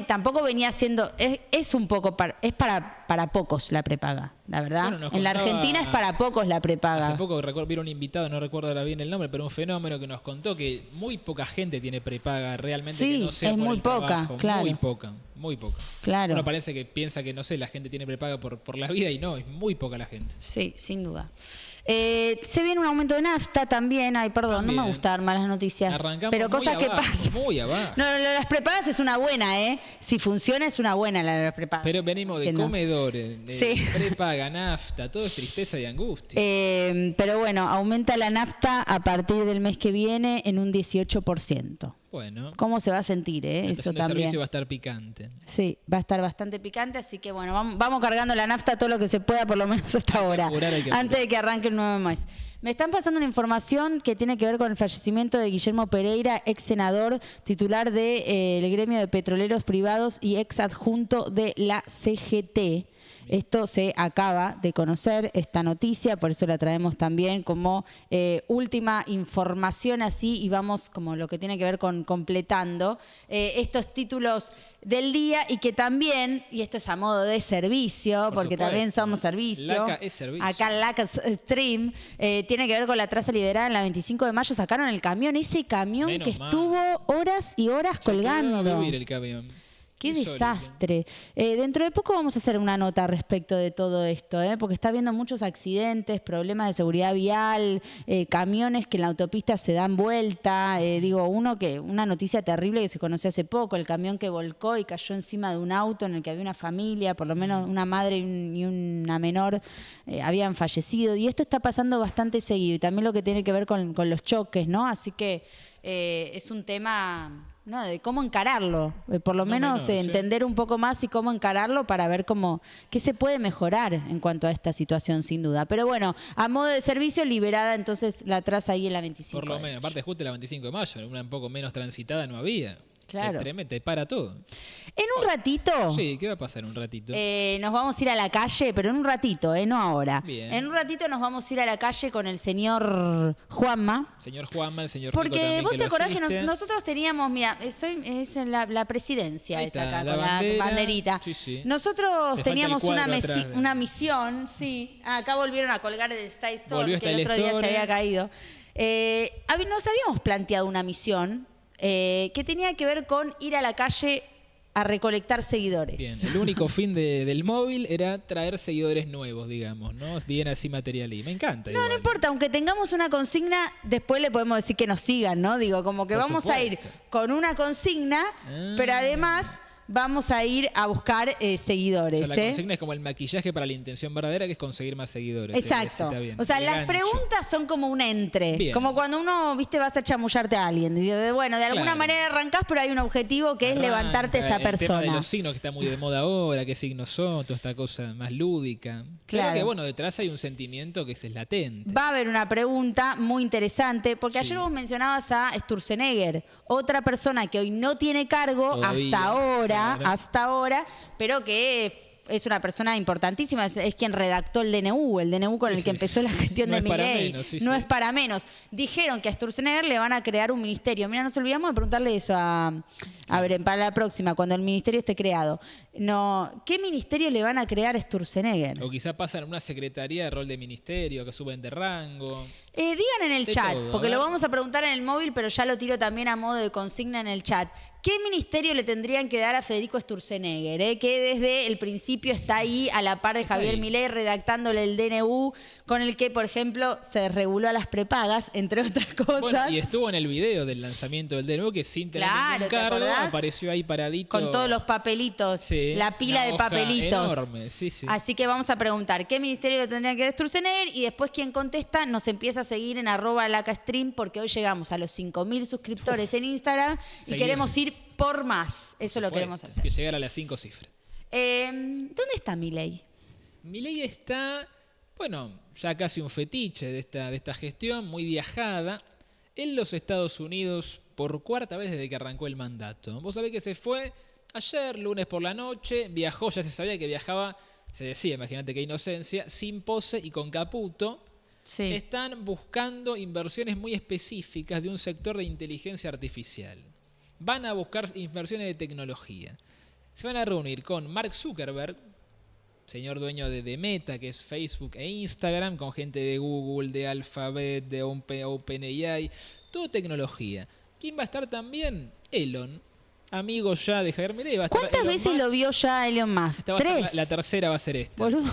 tampoco venía siendo, es un poco es para pocos la prepaga, la verdad. Bueno, nos en la contaba- Argentina es para pocos la prepaga. Hace poco vieron un invitado, no recuerdo ahora bien el nombre, pero un fenómeno que nos contó que muy poca gente tiene prepaga realmente, Sí, que no sea es por muy el poca, trabajo. claro. Muy poca. Claro. Uno parece que piensa que, no sé, la gente tiene prepaga por la vida y no, es muy poca la gente. Sí, sin duda. Se viene un aumento de nafta también. Ay, perdón, no También. me gusta dar malas noticias. Arrancamos pero muy cosas que abajo, pasan. muy abajo. No, lo de las prepagas es una buena, ¿eh? Si funciona, es una buena la de las prepagas. Pero venimos de Diciendo. comedores, de Sí. prepaga, nafta, todo es tristeza y angustia. Pero bueno, aumenta la nafta a partir del mes que viene en un 18%. Bueno, ¿Cómo se va a sentir, la eso estación de también? servicio va a estar picante. Sí, va a estar bastante picante, así que bueno, vamos cargando la nafta todo lo que se pueda, por lo menos hasta ahora, apurar, hay que apurar. antes de que arranque el nuevo mes. Me están pasando una información que tiene que ver con el fallecimiento de Guillermo Pereira, ex senador, titular del gremio de petroleros privados y ex adjunto de la CGT. Esto se acaba de conocer, esta noticia, por eso la traemos también como última información así y vamos como lo que tiene que ver con completando estos títulos del día y que también, y esto es a modo de servicio, Por porque supuesto. también somos servicio, LACA es servicio. acá LACA Stream, tiene que ver con la traza liberada en la 25 de mayo, sacaron el camión, ese camión Menos que mal. estuvo horas y horas Se quedó a colgando. vivir el camión. Qué Insólito. desastre. Dentro de poco vamos a hacer una nota respecto de todo esto, porque está habiendo muchos accidentes, problemas de seguridad vial, camiones que en la autopista se dan vuelta. Una noticia terrible que se conoció hace poco, el camión que volcó y cayó encima de un auto en el que había una familia, por lo menos una madre y una menor habían fallecido. Y esto está pasando bastante seguido y también lo que tiene que ver con los choques, ¿no? Así que es un tema... No, de cómo encararlo, por lo No menos menor, sí. entender un poco más y cómo encararlo para ver qué se puede mejorar en cuanto a esta situación, sin duda. Pero bueno, a modo de servicio, liberada entonces la traza ahí en la 25. Por lo de menos, mayo. aparte justo la 25 de mayo, una un poco menos transitada no había. Claro. Te para todo. En un ratito Sí, ¿qué va a pasar en un ratito? nos vamos a ir a la calle, pero en un ratito, no ahora. Bien. En un ratito nos vamos a ir a la calle con el señor Juanma. Señor Juanma, el señor Rico Porque también, vos que te lo acordás que asiste. nosotros teníamos, mira, es en la presidencia Ahí esa está, acá, la con bandera. la banderita. Sí, sí. Nosotros Te falta teníamos el cuadro atrás. una misión, sí. Acá volvieron a colgar el Style Store, Volvió que el Style otro día se Store. había caído. Nos habíamos planteado una misión que tenía que ver con ir a la calle a recolectar seguidores. Bien, el único fin del móvil era traer seguidores nuevos, digamos, ¿no? Bien así material y me encanta. No igual. importa, aunque tengamos una consigna, después le podemos decir que nos sigan, ¿no? Digo, como que Por vamos a ir supuesto. con una consigna, pero además vamos a ir a buscar O seguidores. sea, la consigna es como el maquillaje para la intención verdadera, que es conseguir más seguidores. Exacto. Está bien. O sea, El las gancho. preguntas son como un entre. Bien. Como cuando uno, viste, vas a chamullarte a alguien. Bueno, de alguna Claro. manera arrancás, pero hay un objetivo que es Arranca, levantarte esa El tema de persona. los signos que está muy de moda ahora, qué signos son, toda esta cosa más lúdica. Claro. Claro que, bueno, detrás hay un sentimiento que es latente. Va a haber una pregunta muy interesante, porque Sí. ayer vos mencionabas a Sturzenegger, otra persona que hoy no tiene cargo Todavía, hasta ahora, claro. pero que es una persona importantísima, es quien redactó el DNU con el que empezó la gestión No de es para Milei. menos, sí, No sí. es para menos. Dijeron que a Sturzenegger le van a crear un ministerio. Mira, nos olvidamos de preguntarle eso a ver, para la próxima, cuando el ministerio esté creado. No, ¿qué ministerio le van a crear a Sturzenegger? O quizá pasan a una secretaría de rol de ministerio, que suben de rango. Digan en el De chat, todo, a porque ver. lo vamos a preguntar en el móvil, pero ya lo tiro también a modo de consigna en el chat. ¿Qué ministerio le tendrían que dar a Federico Sturzenegger? Que desde el principio está ahí a la par de Javier ahí. Milei redactándole el DNU, con el que, por ejemplo, se desreguló a las prepagas, entre otras cosas. Bueno, y estuvo en el video del lanzamiento del DNU, que sin tener Claro, ningún ¿te cargo acordás? apareció ahí paradito. Con todos los papelitos, Sí, la pila una de hoja papelitos. enorme, sí, sí. Así que vamos a preguntar qué ministerio le tendría que dar Sturzenegger y después quien contesta nos empieza a seguir en @lacastream porque hoy llegamos a los 5.000 suscriptores en Instagram y Seguimos. queremos ir por más. Eso lo Bueno, queremos hacer. que llegar a las 5 cifras. ¿Dónde está Milei? Milei está, bueno, ya casi un fetiche de esta gestión, muy viajada, en los Estados Unidos por cuarta vez desde que arrancó el mandato. Vos sabés que se fue ayer, lunes por la noche, viajó, ya se sabía que viajaba, se decía, imagínate qué inocencia, sin pose y con caputo. Sí. Están buscando inversiones muy específicas de un sector de inteligencia artificial. Van a buscar inversiones de tecnología. Se van a reunir con Mark Zuckerberg, señor dueño de Meta, que es Facebook e Instagram, con gente de Google, de Alphabet, de OpenAI, todo tecnología. ¿Quién va a estar también? Elon, amigo ya de Javier Milei. Va a estar ¿Cuántas Elon veces Musk. lo vio ya Elon Musk? Esta va a ser 3. la tercera va a ser esta. Boludo.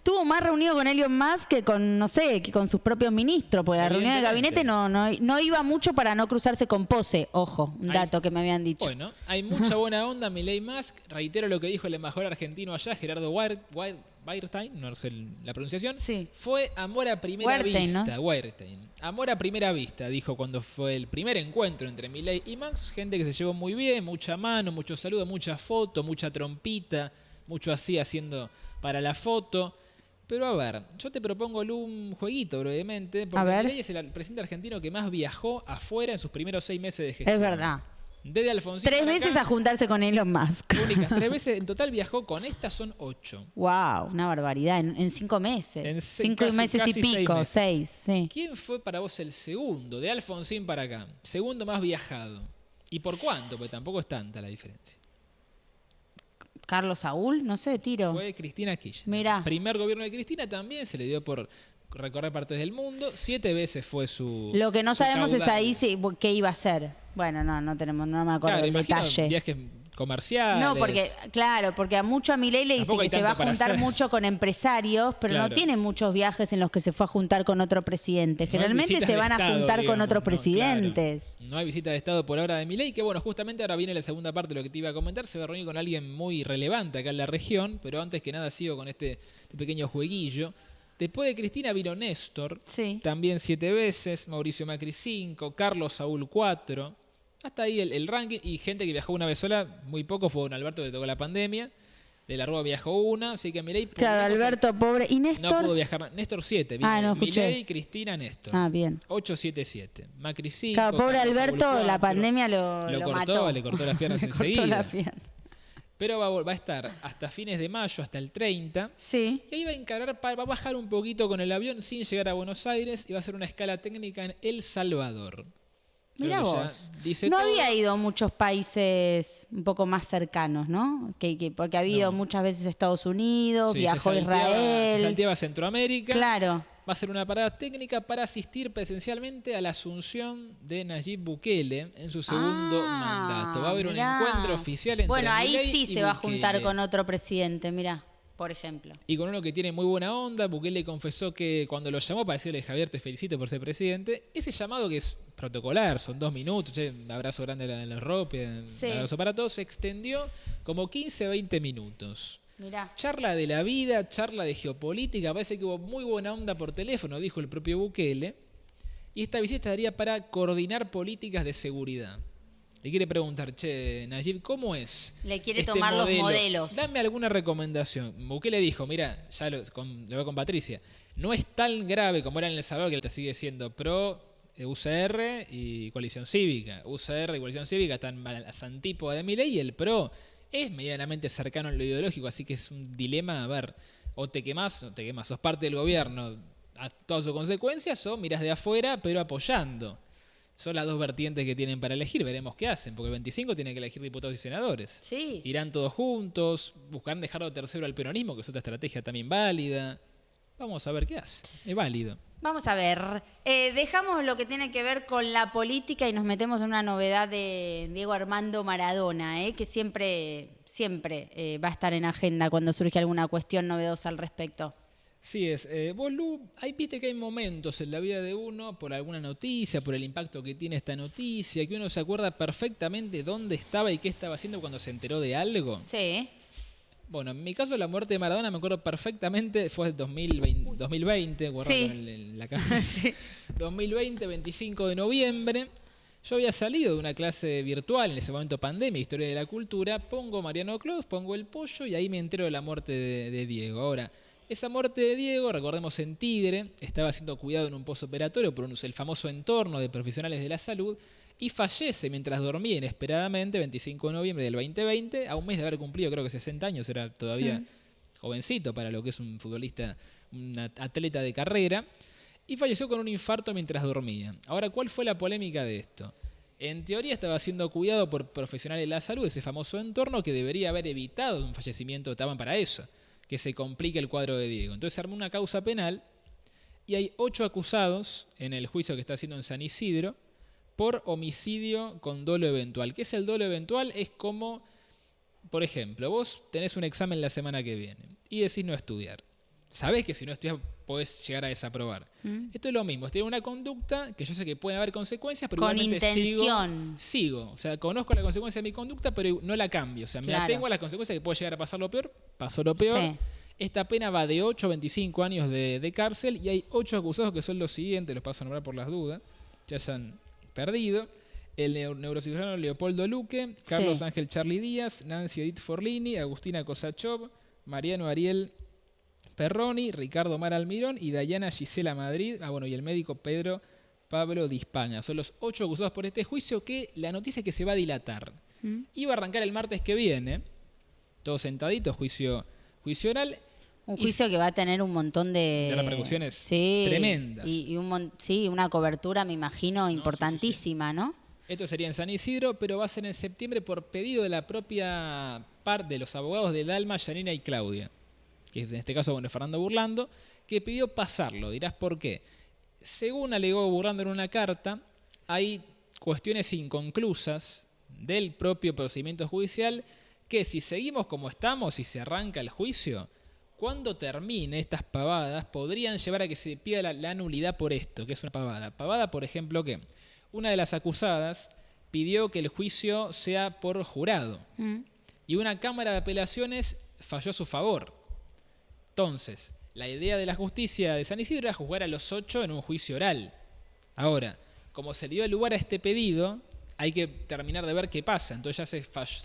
Tuvo más reunido con Elon Musk que con, no sé, que con sus propios ministros, porque la reunión de gabinete no iba mucho para no cruzarse con pose. Ojo, un dato que me habían dicho. Bueno, hay mucha buena onda, Milei Musk. Reitero lo que dijo el embajador argentino allá, Gerardo Weirstein, no sé la pronunciación. Sí. Fue amor a primera Weirstein, ¿no? vista. Weirstein. Amor a primera vista, dijo cuando fue el primer encuentro entre Milei y Musk. Gente que se llevó muy bien, mucha mano, mucho saludo, mucha foto, mucha trompita, mucho así haciendo para la foto. Pero a ver, yo te propongo un jueguito brevemente, A porque ver. Milei es el presidente argentino que más viajó afuera en sus primeros 6 meses de gestión. Es verdad. Desde Alfonsín 3 para veces acá, a juntarse con Elon Musk. únicas 3 veces. En total viajó con estas son 8. Wow, una barbaridad. En 5 meses. En 5 casi- meses y casi 6 pico, meses. 6, sí. ¿Quién fue para vos el segundo? De Alfonsín para acá. Segundo más viajado. ¿Y por cuánto? Porque tampoco es tanta la diferencia. Carlos Saúl, no sé, tiro. Fue Cristina Kirchner. Mirá. Primer gobierno de Cristina también se le dio por recorrer partes del mundo. 7 veces fue su. Lo que no su sabemos es caudal. ahí qué iba a hacer. Bueno, no tenemos, no me acuerdo Claro, del imagino detalle. viajes comerciales. No, porque, claro, porque a mucho a Milei le dice Tampoco hay que se va a tanto para juntar hacer. mucho con empresarios, pero Claro. no tiene muchos viajes en los que se fue a juntar con otro presidente. No hay Generalmente visitas se de van a Estado, juntar con digamos, otros ¿no? presidentes. Claro. No hay visita de Estado por ahora de Milei, que bueno, justamente ahora viene la segunda parte de lo que te iba a comentar. Se va a reunir con alguien muy relevante acá en la región, pero antes que nada sigo con este pequeño jueguillo. Después de Cristina vino Néstor, Sí. también 7 veces, Mauricio Macri 5, Carlos Saúl 4. Hasta ahí el ranking, y gente que viajó una vez sola, muy poco, fue don Alberto que le tocó la pandemia. De la Rúa viajó una, así que Milei... Claro, Alberto, pobre. ¿Y No Néstor? pudo viajar. Néstor 7, No escuché. Milei, Cristina, Néstor. Ah, bien. 877. Macri 5. Claro, pobre Carlos Saúl Alberto, 4. la pandemia lo cortó, mató. le cortó las piernas Le cortó enseguida. las piernas. Pero va a estar hasta fines de mayo, hasta el 30. Sí. Y ahí va a encarar, va a bajar un poquito con el avión sin llegar a Buenos Aires y va a hacer una escala técnica en El Salvador. Creo Mirá que ya vos. dice No todo. había ido a muchos países un poco más cercanos, ¿no? Porque ha ido No. muchas veces a Estados Unidos, Sí, viajó a se Israel. salteaba a Centroamérica. Claro. Va a ser una parada técnica para asistir presencialmente a la asunción de Nayib Bukele en su segundo mandato. Va a haber mirá. un encuentro oficial entre Bueno, ahí Milei sí y se va a juntar Bukele. con otro presidente, mirá, por ejemplo. Y con uno que tiene muy buena onda. Bukele confesó que cuando lo llamó para decirle, Javier, te felicito por ser presidente, ese llamado que es protocolar, son 2 minutos, che, un abrazo grande en la ropa, Sí. un abrazo para todos, se extendió como 15-20 minutos. Mirá. Charla de la vida, charla de geopolítica, parece que hubo muy buena onda por teléfono, dijo el propio Bukele. Y esta visita daría para coordinar políticas de seguridad. Le quiere preguntar, che, Nayib, ¿cómo es? Le quiere este tomar los modelo? modelos. Dame alguna recomendación. Bukele dijo, mira, ya lo veo con Patricia, no es tan grave como era en El Salvador, que sigue siendo pro UCR y Coalición Cívica. UCR y Coalición Cívica están a las antípodas de Milei y el PRO es medianamente cercano en lo ideológico, así que es un dilema, a ver, o te quemás, sos parte del gobierno a todas sus consecuencias, o mirás de afuera, pero apoyando. Son las dos vertientes que tienen para elegir, veremos qué hacen, porque el 25 tiene que elegir diputados y senadores. Sí. Irán todos juntos, buscarán dejarlo tercero al peronismo, que es otra estrategia también válida. Vamos a ver qué hace, es válido. Vamos a ver, dejamos lo que tiene que ver con la política y nos metemos en una novedad de Diego Armando Maradona, que siempre va a estar en agenda cuando surge alguna cuestión novedosa al respecto. Sí es. Vos, Lu, ahí viste que hay momentos en la vida de uno, por alguna noticia, por el impacto que tiene esta noticia, que uno se acuerda perfectamente dónde estaba y qué estaba haciendo cuando se enteró de algo. Sí. Bueno, en mi caso la muerte de Maradona me acuerdo perfectamente, fue el 2020, Sí. en la cabeza. Sí. 2020, 25 de noviembre. Yo había salido de una clase virtual, en ese momento pandemia, historia de la cultura, pongo Mariano Clos, pongo El Pollo y ahí me entero de la muerte de Diego. Ahora, esa muerte de Diego, recordemos en Tigre, estaba siendo cuidado en un postoperatorio por el famoso entorno de profesionales de la salud y fallece mientras dormía inesperadamente, 25 de noviembre del 2020, a un mes de haber cumplido creo que 60 años, era todavía jovencito para lo que es un futbolista, un atleta de carrera, y falleció con un infarto mientras dormía. Ahora, ¿cuál fue la polémica de esto? En teoría estaba siendo cuidado por profesionales de la salud, ese famoso entorno que debería haber evitado un fallecimiento, estaban para eso, que se complique el cuadro de Diego. Entonces se armó una causa penal y hay 8 acusados en el juicio que está haciendo en San Isidro por homicidio con dolo eventual. ¿Qué es el dolo eventual? Es como, por ejemplo, vos tenés un examen la semana que viene y decís no estudiar. Sabés que si no estudias podés llegar a desaprobar. Esto es lo mismo, es tener una conducta que yo sé que pueden haber consecuencias, pero Con igualmente intención. sigo. O sea, conozco la consecuencia de mi conducta, pero no la cambio. O sea, me Claro. atengo a las consecuencias que puede llegar a pasar lo peor, pasó lo peor. Sí. Esta pena va de 8 a 25 años de cárcel y hay 8 acusados que son los siguientes, los paso a nombrar por las dudas, ya hayan perdido. El neurocirujano Leopoldo Luque, Carlos Sí. Ángel Charlie Díaz, Nancy Edith Forlini, Agustina Kosachov, Mariano Ariel Perroni, Ricardo Mar Almirón y Dayana Gisela Madrid. Y el médico Pedro Pablo Dispaña. Son los 8 acusados por este juicio que la noticia es que se va a dilatar. Iba a arrancar el martes que viene, todos sentaditos, juicio oral. Un juicio que va a tener un montón de repercusiones tremendas. Y una cobertura, me imagino, importantísima, ¿no? Esto sería en San Isidro, pero va a ser en septiembre por pedido de la propia parte de los abogados de Dalma, Yanina y Claudia, que en este caso, Fernando Burlando, que pidió pasarlo. Dirás por qué. Según alegó Burlando en una carta, hay cuestiones inconclusas del propio procedimiento judicial que si seguimos como estamos y se arranca el juicio, cuando termine estas pavadas podrían llevar a que se pida la nulidad por esto, que es una pavada. Pavada, por ejemplo, que una de las acusadas pidió que el juicio sea por jurado y una cámara de apelaciones falló a su favor. Entonces, la idea de la justicia de San Isidro era juzgar a los 8 en un juicio oral. Ahora, como se dio lugar a este pedido, hay que terminar de ver qué pasa. Entonces ya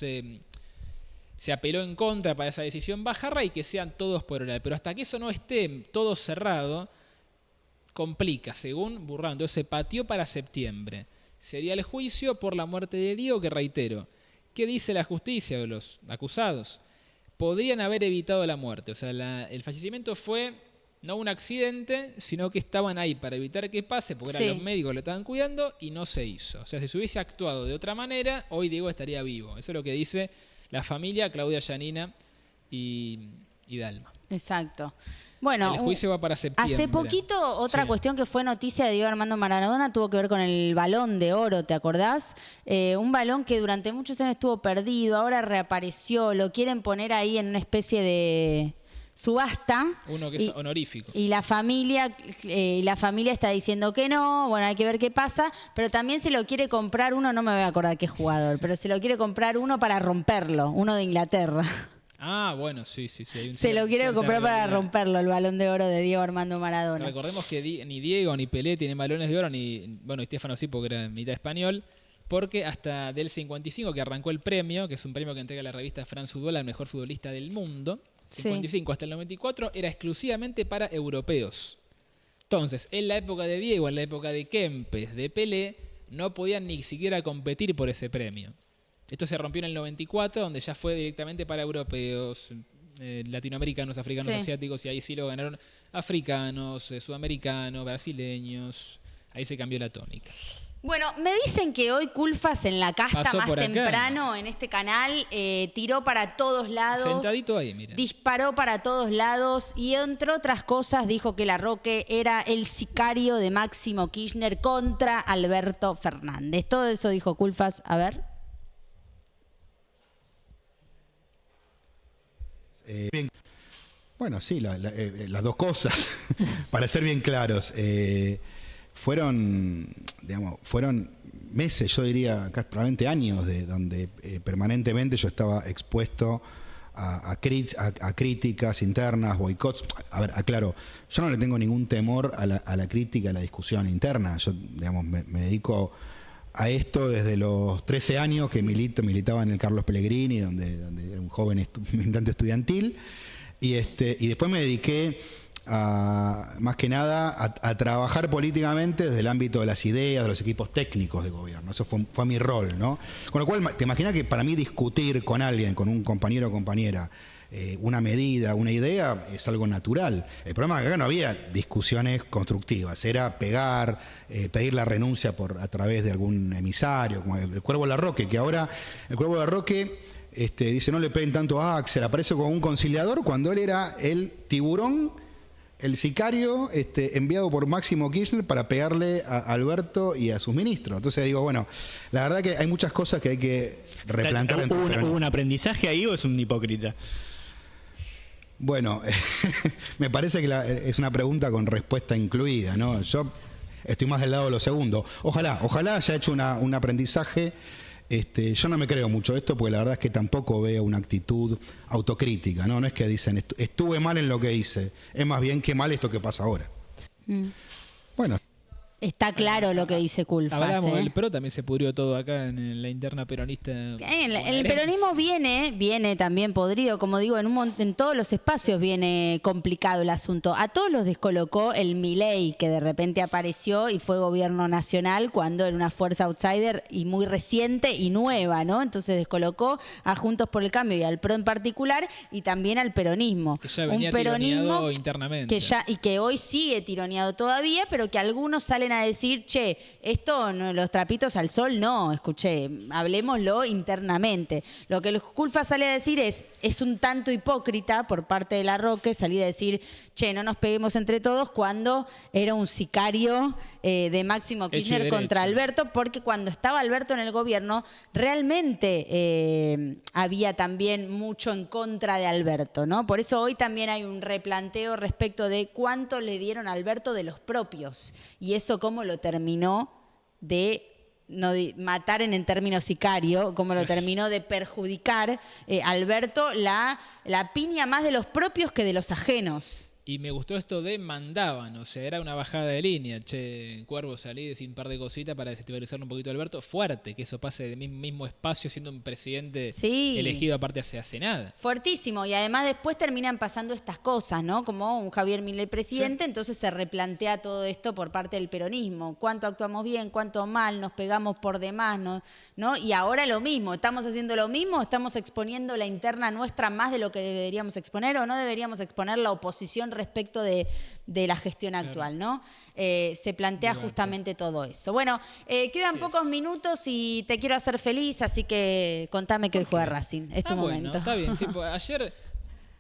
se apeló en contra para esa decisión bajarra y que sean todos por oral. Pero hasta que eso no esté todo cerrado, complica, según Burlando. Entonces se pateó para septiembre. Sería el juicio por la muerte de Diego, que reitero, ¿qué dice la justicia o los acusados? Podrían haber evitado la muerte. O sea, el fallecimiento fue no un accidente, sino que estaban ahí para evitar que pase, porque eran los médicos que lo estaban cuidando y no se hizo. O sea, si se hubiese actuado de otra manera, hoy Diego estaría vivo. Eso es lo que dice la familia, Claudia Yanina y Dalma. Exacto. Bueno, el juicio va para septiembre. Hace poquito otra cuestión que fue noticia de Diego Armando Maradona tuvo que ver con el Balón de Oro, ¿te acordás? Un balón que durante muchos años estuvo perdido, ahora reapareció, lo quieren poner ahí en una especie de subasta. Uno que es honorífico. Y la familia está diciendo que no, bueno, hay que ver qué pasa, pero también se lo quiere comprar uno, no me voy a acordar qué jugador, pero se lo quiere comprar uno para romperlo, uno de Inglaterra. Ah, bueno, sí. Se lo quiere comprar para romperlo, el Balón de Oro de Diego Armando Maradona. Recordemos que ni Diego ni Pelé tienen balones de oro, y Stefano sí, porque era mitad español, porque hasta del 55 que arrancó el premio, que es un premio que entrega la revista France Football al mejor futbolista del mundo, 55 hasta el 94, era exclusivamente para europeos. Entonces, en la época de Diego, en la época de Kempes, de Pelé, no podían ni siquiera competir por ese premio. Esto se rompió en el 94, donde ya fue directamente para europeos, latinoamericanos, africanos, asiáticos, y ahí sí lo ganaron africanos, sudamericanos, brasileños. Ahí se cambió la tónica. Bueno, me dicen que hoy Culfas en la casta Pasó más por acá. temprano en este canal tiró para todos lados. Sentadito ahí, mira. Disparó para todos lados y entre otras cosas dijo que Larroque era el sicario de Máximo Kirchner contra Alberto Fernández. Todo eso dijo Culfas. A ver. Bien. Bueno, sí, las dos cosas, para ser bien claros. Fueron meses, yo diría, probablemente años, de donde permanentemente yo estaba expuesto a críticas internas, boicots. A ver, aclaro, yo no le tengo ningún temor a la crítica, a la discusión interna. Yo, me dedico a esto desde los 13 años que militaba en el Carlos Pellegrini, donde era un joven militante estudiantil, y después me dediqué más que nada a trabajar políticamente desde el ámbito de las ideas, de los equipos técnicos de gobierno. Eso fue mi rol, ¿no? Con lo cual, te imaginas que para mí discutir con alguien, con un compañero o compañera, una medida, una idea, es algo natural. El problema es que acá no había discusiones constructivas, era pegar, pedir la renuncia a través de algún emisario, como el Cuervo Larroque, que ahora el Cuervo Larroque dice no le peguen tanto a Axel, aparece como un conciliador cuando él era el tiburón, el sicario enviado por Máximo Kirchner para pegarle a Alberto y a sus ministros. Entonces digo, bueno, la verdad que hay muchas cosas que hay que replantear. ¿Hubo un aprendizaje ahí o es un hipócrita? Bueno, me parece que es una pregunta con respuesta incluida, ¿no? Yo estoy más del lado de lo segundo. Ojalá haya hecho un aprendizaje. Yo no me creo mucho esto porque la verdad es que tampoco veo una actitud autocrítica, ¿no? No es que dicen, estuve mal en lo que hice, es más bien qué mal esto que pasa ahora. Bueno. Está claro lo que dice Culfas. Hablamos del PRO, también se pudrió todo acá en la interna peronista. El peronismo viene también podrido, como digo, en todos los espacios viene complicado el asunto. A todos los descolocó el Milei, que de repente apareció y fue gobierno nacional cuando era una fuerza outsider y muy reciente y nueva, ¿no? Entonces descolocó a Juntos por el Cambio y al PRO en particular y también al peronismo. Que ya venía tironeado internamente. Y que hoy sigue tironeado todavía, pero que algunos salen a decir, che, esto, no, los trapitos al sol, no, escuché, hablemoslo internamente. Lo que el Culfas sale a decir es un tanto hipócrita por parte de Larroque salir a decir, che, no nos peguemos entre todos cuando era un sicario de Máximo Kirchner contra Alberto, porque cuando estaba Alberto en el gobierno, realmente había también mucho en contra de Alberto, ¿no? Por eso hoy también hay un replanteo respecto de cuánto le dieron a Alberto de los propios, y eso cómo lo terminó de matar en términos sicario, como lo terminó de perjudicar Alberto la piña más de los propios que de los ajenos. Y me gustó esto de mandaban, o sea, era una bajada de línea. Che, Cuervo, salí, decir un par de cositas para desestabilizar un poquito a Alberto. Fuerte, que eso pase del mismo espacio siendo un presidente elegido aparte hace nada. Fuertísimo, y además después terminan pasando estas cosas, ¿no? Como un Javier Milei presidente, entonces se replantea todo esto por parte del peronismo. ¿Cuánto actuamos bien, cuánto mal, nos pegamos por demás, ¿no? Y ahora lo mismo, ¿estamos haciendo lo mismo? ¿Estamos exponiendo la interna nuestra más de lo que deberíamos exponer o no deberíamos exponer la oposición respecto de la gestión actual, ¿no? Se plantea justamente todo eso. Bueno, quedan pocos minutos y te quiero hacer feliz, así que contame que hoy juega Racing. Es tu momento. Está bien, sí, ayer...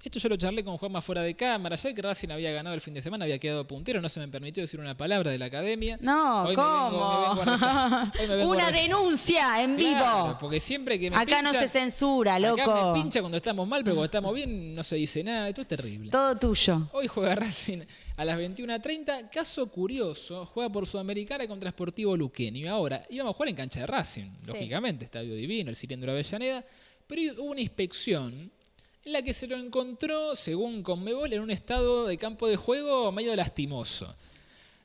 Esto yo lo charlé con Juanma fuera de cámara. Ya que Racing había ganado el fin de semana, había quedado puntero, no se me permitió decir una palabra de la academia. No, hoy ¿cómo? Una denuncia en vivo. Porque siempre que me acá pincha, no se censura, loco. Acá me pincha cuando estamos mal, pero cuando estamos bien no se dice nada. Esto es terrible. Todo tuyo. Hoy juega Racing a las 21:30. Caso curioso, juega por Sudamericana contra Sportivo Luqueño. Y ahora íbamos a jugar en cancha de Racing, lógicamente. Estadio divino, el Cilindro de Avellaneda. Pero hubo una inspección en la que se lo encontró, según Conmebol, en un estado de campo de juego medio lastimoso.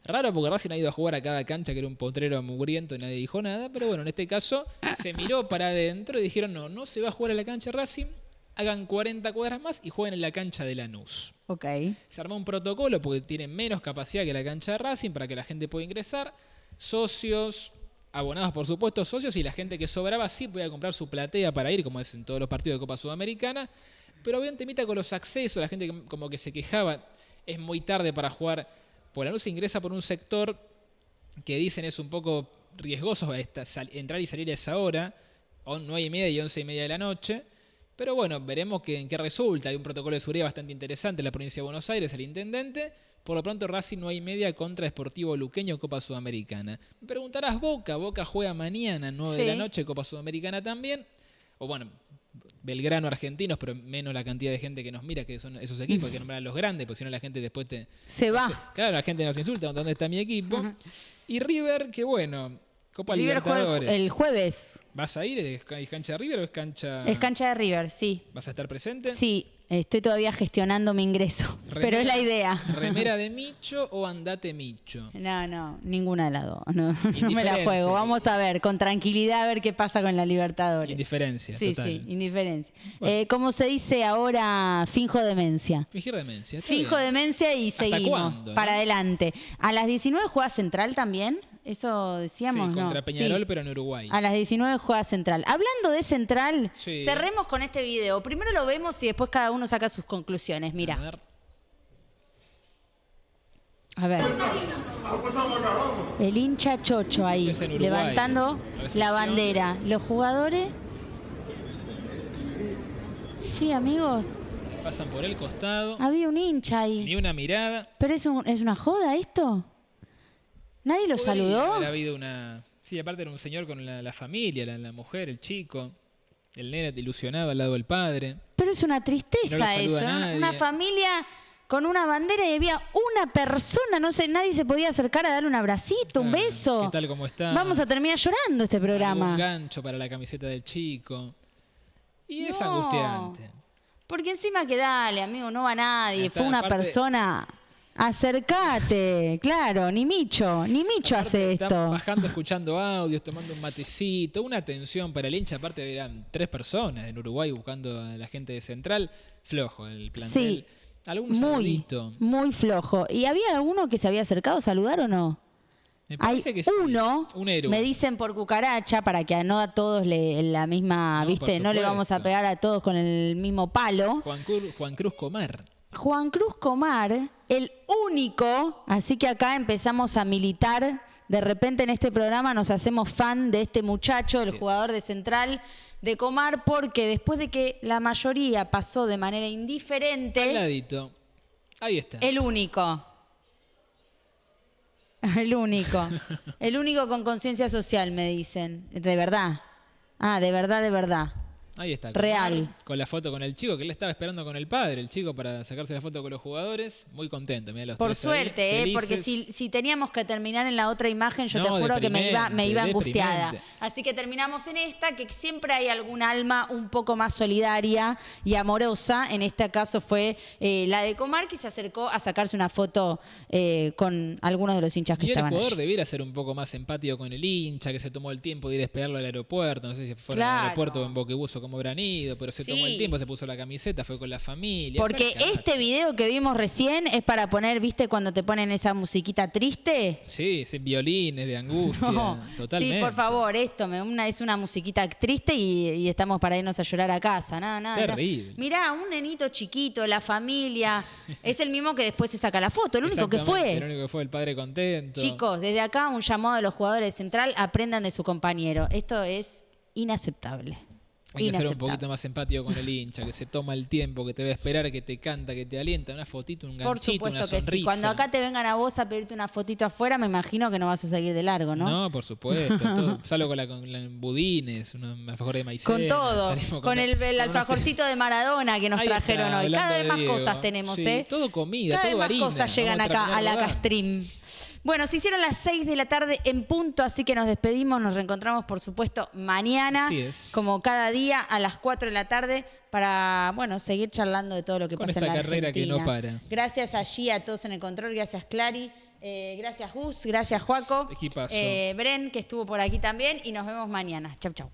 Raro porque Racing ha ido a jugar a cada cancha que era un potrero mugriento y nadie dijo nada, pero bueno, en este caso se miró para adentro y dijeron no se va a jugar a la cancha Racing, hagan 40 cuadras más y jueguen en la cancha de Lanús. Ok. Se armó un protocolo porque tiene menos capacidad que la cancha de Racing para que la gente pueda ingresar, socios, abonados, por supuesto, socios, y la gente que sobraba sí podía comprar su platea para ir, como es en todos los partidos de Copa Sudamericana. Pero había un temita con los accesos, la gente como que se quejaba, es muy tarde para jugar. Por Lanús ingresa por un sector que dicen es un poco riesgoso entrar y salir a esa hora, 9:30 y 11:30 de la noche. Pero bueno, veremos en qué resulta. Hay un protocolo de seguridad bastante interesante en la provincia de Buenos Aires, el intendente. Por lo pronto Racing 9:30 contra Sportivo Luqueño, Copa Sudamericana. Me preguntarás, Boca juega mañana 9 de la noche, Copa Sudamericana también. O bueno, Belgrano, Argentinos, pero menos la cantidad de gente que nos mira, que son esos equipos, que nombran a los grandes, porque si no la gente después se va. Claro, la gente nos insulta, ¿dónde está mi equipo? Y River, que bueno, Copa Libertadores. El jueves. ¿Vas a ir? ¿Es cancha de River o es cancha...? Es cancha de River, sí. ¿Vas a estar presente? Sí, estoy todavía gestionando mi ingreso, pero es la idea. ¿Remera de Micho o andate Micho? No, ninguna de las dos. No me la juego. Vamos a ver, con tranquilidad, a ver qué pasa con la Libertadores. Indiferencia, sí, total. Sí, indiferencia. Bueno. ¿Cómo se dice ahora? Finjo demencia. Fingir demencia. Finjo demencia y seguimos. ¿Cuándo, para adelante. A las 19 juega Central también. Eso decíamos, sí, ¿no? contra Peñarol, pero en Uruguay. A las 19 juega Central. Hablando de Central, sí, cerremos con este video. Primero lo vemos y después cada uno saca sus conclusiones. Mira. A ver. El hincha chocho ahí, levantando la bandera. Los jugadores... Sí, amigos. Pasan por el costado. Había un hincha ahí. Ni una mirada. ¿Pero es una joda esto? ¿Nadie lo saludó? Ha habido una... Sí, aparte era un señor con la familia, la mujer, el chico, el nene ilusionado al lado del padre. Pero es una tristeza eso, una familia con una bandera y había una persona, no sé, nadie se podía acercar a darle un abracito, un beso. ¿Qué tal, cómo está? Vamos a terminar llorando este programa. Un gancho para la camiseta del chico. Y es angustiante. Porque encima que dale, amigo, no va nadie, fue una persona... Acércate, claro, ni Micho hace esto. Están bajando, escuchando audios, tomando un matecito, una atención para el hincha. Aparte eran 3 personas en Uruguay buscando a la gente de Central. Flojo el plantel. Sí, ¿Algún saludito? Muy flojo. ¿Y había alguno que se había acercado a saludar o no? Me parece que sí. Un héroe. Me dicen por cucaracha, para que no a todos la misma, ¿viste? No le vamos a pegar a todos con el mismo palo. Juan Cruz Comar. Juan Cruz Comar, el único, así que acá empezamos a militar, de repente en este programa nos hacemos fan de este muchacho, el jugador de Central, de Comar, porque después de que la mayoría pasó de manera indiferente... Al ladito. Ahí está. El único. El único con conciencia social, me dicen. De verdad. De verdad. Ahí está. Real. Con la foto con el chico, que él estaba esperando con el padre, el chico, para sacarse la foto con los jugadores. Muy contento. Mirá, los por suerte, ahí, porque si teníamos que terminar en la otra imagen, yo te juro que me iba angustiada. Así que terminamos en esta, que siempre hay algún alma un poco más solidaria y amorosa. En este caso fue la de Comar, que se acercó a sacarse una foto con algunos de los hinchas que estaban allí. Y el jugador debiera ser un poco más empático con el hincha, que se tomó el tiempo de ir a esperarlo al aeropuerto. No sé si fuera al aeropuerto o en Boquebuso, como habrán ido, pero se tomó el tiempo, se puso la camiseta, fue con la familia. Porque este video que vimos recién es para poner, ¿viste cuando te ponen esa musiquita triste? Sí, violines de angustia, totalmente. Sí, por favor, esto es una musiquita triste y estamos para irnos a llorar a casa. Terrible. Mirá, un nenito chiquito, la familia, es el mismo que después se saca la foto, el único que fue. El único que fue, el padre contento. Chicos, desde acá un llamado a los jugadores de Central, aprendan de su compañero. Esto es inaceptable. Hay que ser un poquito más empático con el hincha, que se toma el tiempo, que te ve a esperar, que te canta, que te alienta, una fotito, un ganchito, por supuesto una sonrisa. Que sí. Cuando acá te vengan a vos a pedirte una fotito afuera, me imagino que no vas a seguir de largo, ¿no? No, por supuesto. Salgo con budines, un alfajor de maicena. Con todo. Con el alfajorcito de Maradona que nos trajeron hoy. Cada vez más cosas tenemos, ¿eh? Todo comida, todo harina. Cada vez más cosas llegan acá a la Castrim. Bueno, se hicieron las 6 de la tarde en punto, así que nos despedimos. Nos reencontramos, por supuesto, mañana, como cada día, a las 4 de la tarde, para, seguir charlando de todo lo que pasa en la Argentina. Con esta carrera que no para. Gracias allí a todos en el control, gracias Clary, gracias Gus, gracias Joaco, Equipazo. Bren, que estuvo por aquí también, y nos vemos mañana. Chau, chau.